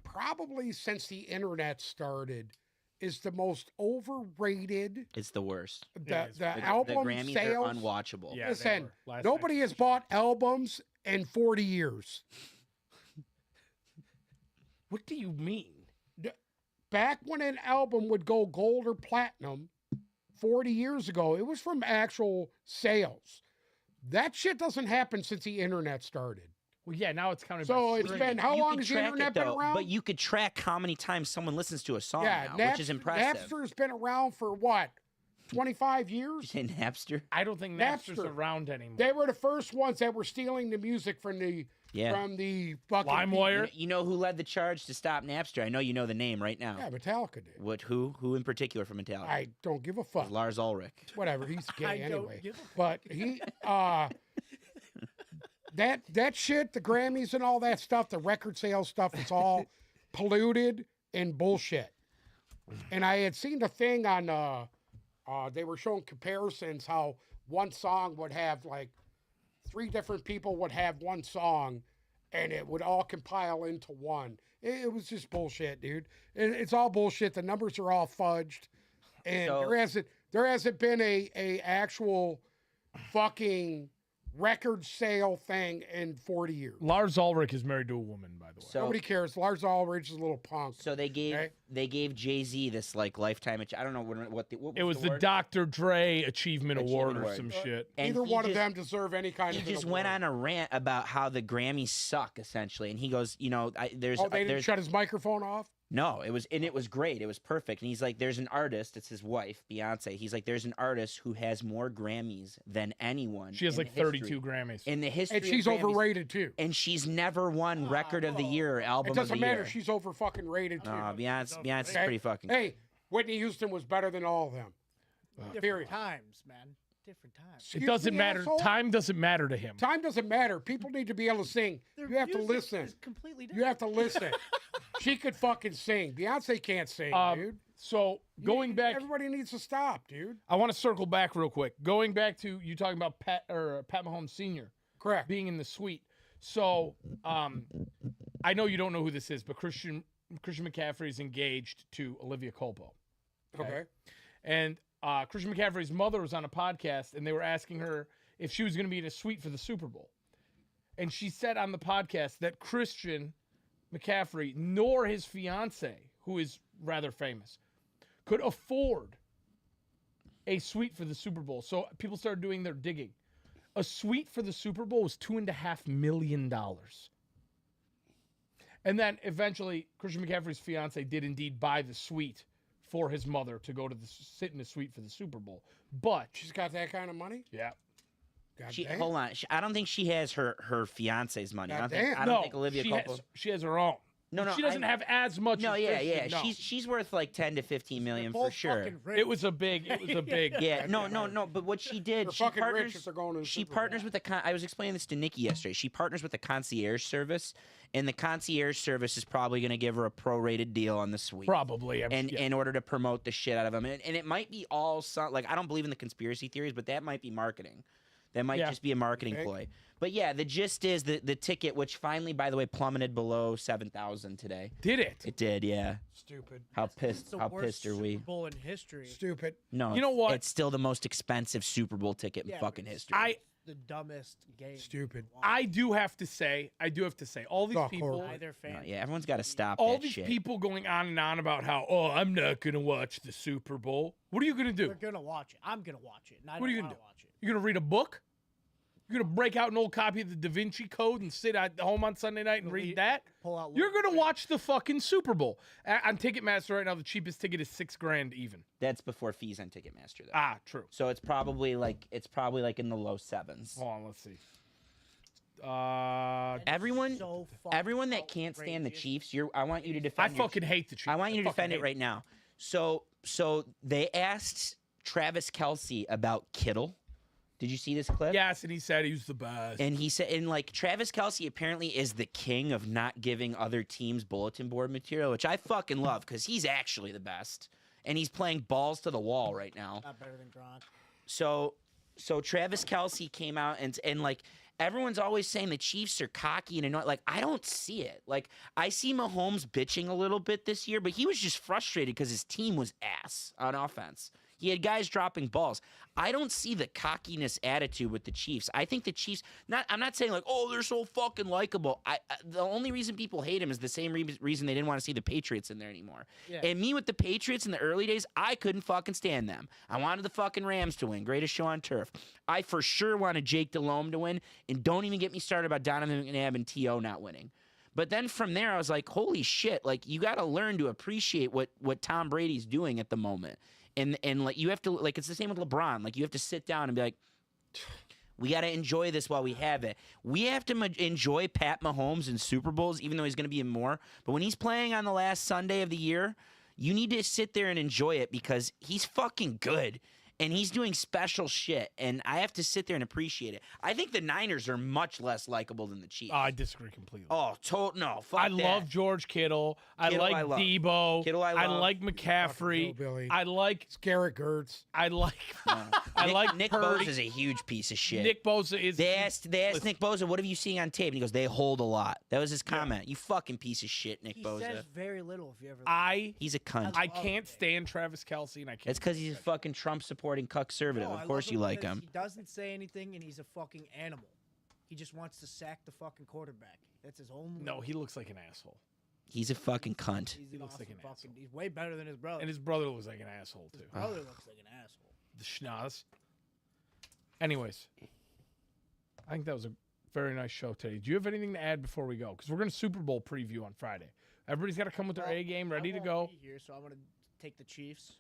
probably since the internet started. Is the most overrated. you. It's the worst. The is. The album Grammys sales. are unwatchable. Yeah, they Listen, were last nobody night. has bought albums in 40 years. What do you mean? Back when an album would go gold or platinum 40 years ago, it was from actual sales. That shit doesn't happen since the internet started. Well, yeah, now it's counted So by it's streaming. been how You long can has the track internet it, been though, around? but you could track how many times someone listens to a song now, which is impressive. Napster's been around for what, 25 You years? say Napster? I don't think Napster's Napster. around anymore. They were the first ones that were stealing the music from the Yeah. fucking LimeWire. You know who led the charge to stop Napster? I know you know the name right now. Yeah, Metallica did. What? Who in particular from Metallica? I don't give a fuck. Lars Ulrich. Whatever, he's gay I don't anyway. give a But he that shit, the Grammys and all that stuff, the record sales stuff, it's all polluted and bullshit. And I had seen the thing on they were showing comparisons how one song would have like 3 different people would have one song and it would all compile into one. It was just bullshit, dude. It's all bullshit. The numbers are all fudged, and So- there hasn't been a actual fucking record sale thing in 40 years. Lars Ulrich is married to a woman, by the way. So Nobody cares. Lars Ulrich is a little punk. so they gave Okay. Jay-Z this like lifetime. I don't know what It was the word? Dr. Dre Achievement Award or Award. some shit. And Neither he one just- of them deserve any kind He of. just an went award. on a rant about how the Grammys suck, essentially, and he goes, there's Oh, they didn't there's shut his microphone off. no, it was great, it was perfect, and he's like, there's an artist, it's his wife, Beyonce. He's like, there's an artist who has more Grammys than anyone. She has in like the history- 32 Grammys. in the history, And she's of Grammys, overrated too. and she's never won Record of the Year or Album It of the doesn't Year. matter. She's over fucking rated too. No, Beyonce's Okay? pretty fucking. Hey, Whitney Houston was better than all of them. Different Period. times, man. Different times. It Excuse doesn't me, matter. asshole? Time doesn't matter to him. Time doesn't matter. People need to be able to sing. Their You have to music listen. is completely different. You have to listen. She could fucking sing. Beyonce can't sing, dude. So going back, Everybody needs to stop, dude. I want to circle back real quick. Going back to you talking about Pat Mahomes Sr. Correct. being in the suite. So I know you don't know who this is, but Christian McCaffrey is engaged to Olivia Culpo. Okay. And Christian McCaffrey's mother was on a podcast, and they were asking her if she was going to be in a suite for the Super Bowl. And she said on the podcast that Christian McCaffrey nor his fiance, who is rather famous, could afford a suite for the Super Bowl. So people started doing their digging. A suite for the Super Bowl was $2.5 million. And then eventually, Christian McCaffrey's fiance did indeed buy the suite for his mother to go to sit in the suite for the Super Bowl. But She's got that kind of money? yeah, God She, damn. hold on, I don't think she has her fiance's money. I don't think, Goddamn. I don't think Olivia she Culpo. she has her own. No, She doesn't have as much. No, as yeah, Christian, yeah. no. She's worth like 10 to 15 million Both for sure. fucking rich. It was a big. Yeah, no. But what she did, They're she fucking rich partners. if they're going to the She Super partners Bowl. with the. I was explaining this to Nikki yesterday. She partners with the concierge service, and the concierge service is probably going to give her a prorated deal on the suite. Probably. And in order to promote the shit out of them, and it might be all like I don't believe in the conspiracy theories, but that might be marketing. That might Yeah. just be a marketing think? ploy. But yeah, the gist is the ticket, which finally, by the way, plummeted below 7,000 today. did it? It did, yeah. Stupid. How It's pissed? the How worst pissed are we? Super Bowl in history. Stupid. No, You know what? It's still the most expensive Super Bowl ticket in Yeah, fucking but history. The dumbest game. Stupid. I do have to say, all these Fuck people, horrible. Neither fan. No, yeah, everyone's got to stop all that these shit. people going on and on about how, oh, I'm not gonna watch the Super Bowl. What are you gonna do? We're gonna watch it. I'm gonna watch it. And I What are don't you wanna gonna watch it. You're gonna read a book? You're gonna break out an old copy of the Da Vinci Code and sit at home on Sunday night and read that? Pull out. You're Lord gonna of the watch the fucking Super Bowl on Ticketmaster right now. The cheapest ticket is $6,000 even. That's before fees on Ticketmaster, though. Ah, true. So it's probably like in the low sevens. Hold on, let's see. Rings. Everyone, So fucking everyone that can't stand the outrageous. Chiefs, I want you to I defend. your- fucking hate the Chiefs. I want you to fucking defend it hate right now. So they asked Travis Kelce about Kittle. Did you see this clip? Yes, and he said he was the best. And he said, and like Travis Kelce apparently is the king of not giving other teams bulletin board material, which I fucking love because he's actually the best. And he's playing balls to the wall right now. Not better than Gronk. So Travis Kelce came out and like everyone's always saying the Chiefs are cocky and annoying. Like I don't see it. Like I see Mahomes bitching a little bit this year, but he was just frustrated because his team was ass on offense. He had guys dropping balls. I don't see the cockiness attitude with the Chiefs. I think the Chiefs. I'm not saying like, oh, they're so fucking likable. The only reason people hate him is the same reason they didn't want to see the Patriots in there anymore. Yeah. And me with the Patriots in the early days, I couldn't fucking stand them. I wanted the fucking Rams to win. Greatest show on turf. I for sure wanted Jake Delhomme to win. And don't even get me started about Donovan McNabb and T.O. not winning. But then from there, I was like, holy shit. Like, you got to learn to appreciate what Tom Brady's doing at the moment. And like you have to, like, it's the same with LeBron. Like, you have to sit down and be like, we got to enjoy this while we have it. We have to enjoy Pat Mahomes in Super Bowls, even though he's going to be in more. But when he's playing on the last Sunday of the year, you need to sit there and enjoy it because he's fucking good. and he's doing special shit, and I have to sit there and appreciate it. I think the Niners are much less likable than the Chiefs. I disagree completely. Oh, no, fuck I that. love George Kittle. Kittle, I I like love. Debo. Kittle, I love. like McCaffrey. Billy. I like. It's Garrett Gertz. I like. No. I Nick, like Nick Purdy. Bosa is a huge piece of shit. Nick Bosa is. They asked Nick Bosa, "What have you seen on tape?" And he goes, "They hold a lot." That was his comment. You fucking piece of shit, Nick He Bosa. says very little if you ever. He's a cunt. I can't stand Travis Kelce, and I can't. It's because he's a fucking Trump-supporting conservative. No, Of I course love you like because him. He doesn't say anything, and he's a fucking animal. He just wants to sack the fucking quarterback. That's his only. No, he looks like an asshole, He's a fucking cunt. He's he an looks like awesome an fucking. asshole. He's way better than his brother. and his brother looks like an asshole too. His brother looks like an asshole. The schnoz. Anyways, I think that was a very nice show today. Do you have anything to add before we go? Because we're going to Super Bowl preview on Friday. Everybody's got to come with their Well, A game, ready I to won't go. be here, so I'm gonna take the Chiefs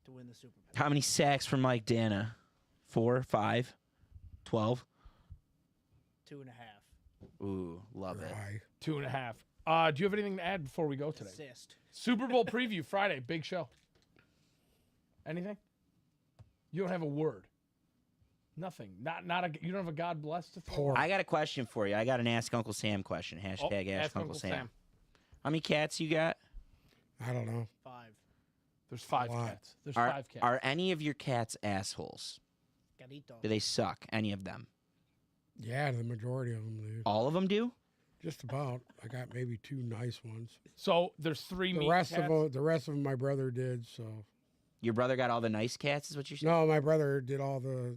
to win the Super Bowl. How many sacks from Mike Dana? 4, 5, 12? 2.5. Ooh, love it. Right. 2.5. Do you have anything to add before we go today? Assist. Super Bowl preview Friday, big show. Anything? You don't have a word. Nothing. You don't have a God bless to throw. Poor. I got a question for you. I got an Ask Uncle Sam question. Hashtag Ask Uncle Sam. How many cats you got? I don't know. 5. There's 5 Why? cats. There's Are, 5 cats. are any of your cats assholes? Garito. Do they suck? Any of them? Yeah, the majority of them do. All of them do? Just about. I got maybe 2 nice ones. So there's 3 The mean rest cats. of the rest of them my brother did. So Your brother got all the nice cats, is what you're saying? no, my brother did all the.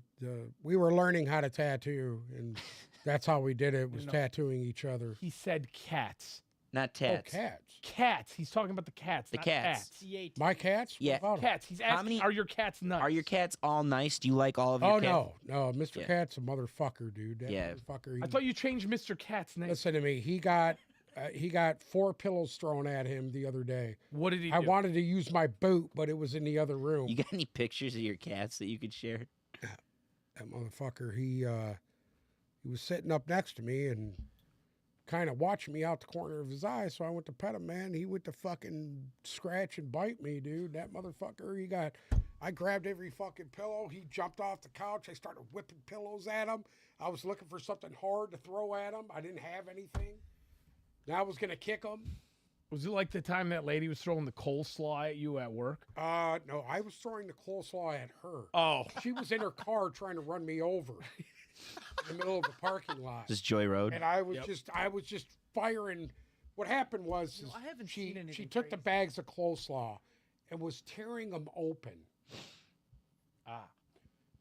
We were learning how to tattoo, and that's how we did it. Was No. tattooing each other. He said cats. Not Oh, tats. cats. Cats. He's talking about the cats. The not cats. C8. My cats. Yeah. What about 'em? Cats. He's asking, many- are your cats nuts? Are your cats all nice? Do you like all of your Oh cats? no, Mr. Yeah. Cat's a motherfucker, dude. That Yeah. motherfucker. I thought you changed Mr. Cat's name. Listen to me. He got 4 pillows thrown at him the other day. What did he do? I wanted to use my boot, but it was in the other room. You got any pictures of your cats that you could share? That motherfucker. He was sitting up next to me and kind of watching me out the corner of his eye. So I went to pet him, man. He went to fucking scratch and bite me, dude. That motherfucker. I grabbed every fucking pillow. He jumped off the couch. I started whipping pillows at him. I was looking for something hard to throw at him. I didn't have anything. Now I was gonna kick him. Was it like the time that lady was throwing the coleslaw at you at work? No, I was throwing the coleslaw at her. Oh. She was in her car trying to run me over in the middle of a parking lot. Just Joy Road? And I was Yep. just firing. What happened was You know, is I haven't she seen anything took the crazy. bags of coleslaw and was tearing them open.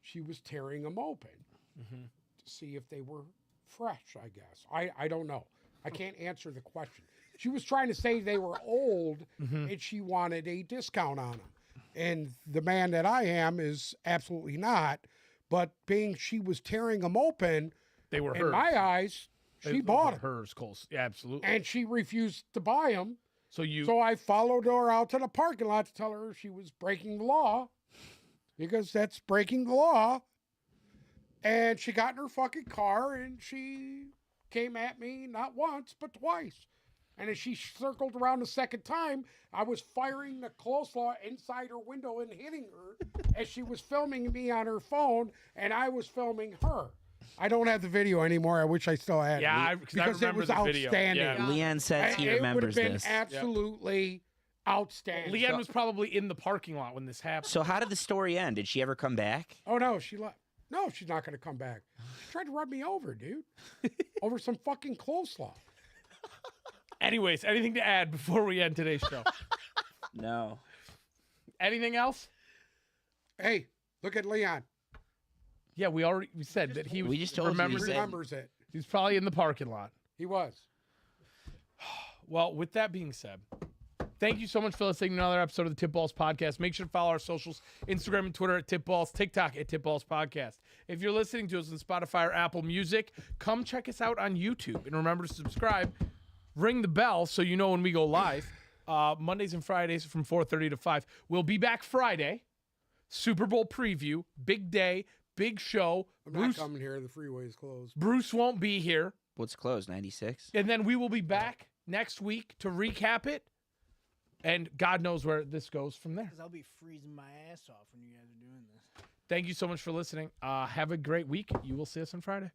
She was tearing them open Mm-hmm. to see if they were fresh, I guess. I don't know. I can't answer the question. She was trying to say they were old Mm-hmm. and she wanted a discount on them. And the man that I am is absolutely not. But being she was tearing them open, They were in hers. my eyes, she bought them. Hers, Coles. Yeah, absolutely. And she refused to buy them. So you. So I followed her out to the parking lot to tell her she was breaking the law because that's breaking the law. And she got in her fucking car and she came at me not once, but twice. And as she circled around the second time, I was firing the coleslaw inside her window and hitting her as she was filming me on her phone and I was filming her. I don't have the video anymore. I wish I still had it. Yeah, because I because it remember was the video. outstanding. Yeah. Leanne says he It would have remembers been this. absolutely outstanding. Leanne was probably in the parking lot when this happened. So how did the story end? Did she ever come back? Oh no, she left. No, she's not going to come back. She tried to run me over, dude, over some fucking coleslaw. Anyways, anything to add before we end today's show? No. Anything else? Hey, look at Leon. Yeah, we said that he was. We just told you, remember, he He said- remembers it. he's probably in the parking lot. He was. Well, with that being said, thank you so much for listening to another episode of the Tip Balls Podcast. Make sure to follow our socials, Instagram and Twitter at Tip Balls, TikTok at Tip Balls Podcast. If you're listening to us on Spotify or Apple Music, come check us out on YouTube. And remember to subscribe, ring the bell so you know when we go live. Mondays and Fridays from 4:30 to 5. We'll be back Friday. Super Bowl preview, big day, big show. I'm not coming here. The freeway is closed. Bruce won't be here. What's closed? 96? And then we will be back next week to recap it. And God knows where this goes from there. Because I'll be freezing my ass off when you guys are doing this. Thank you so much for listening. Have a great week. You will see us on Friday.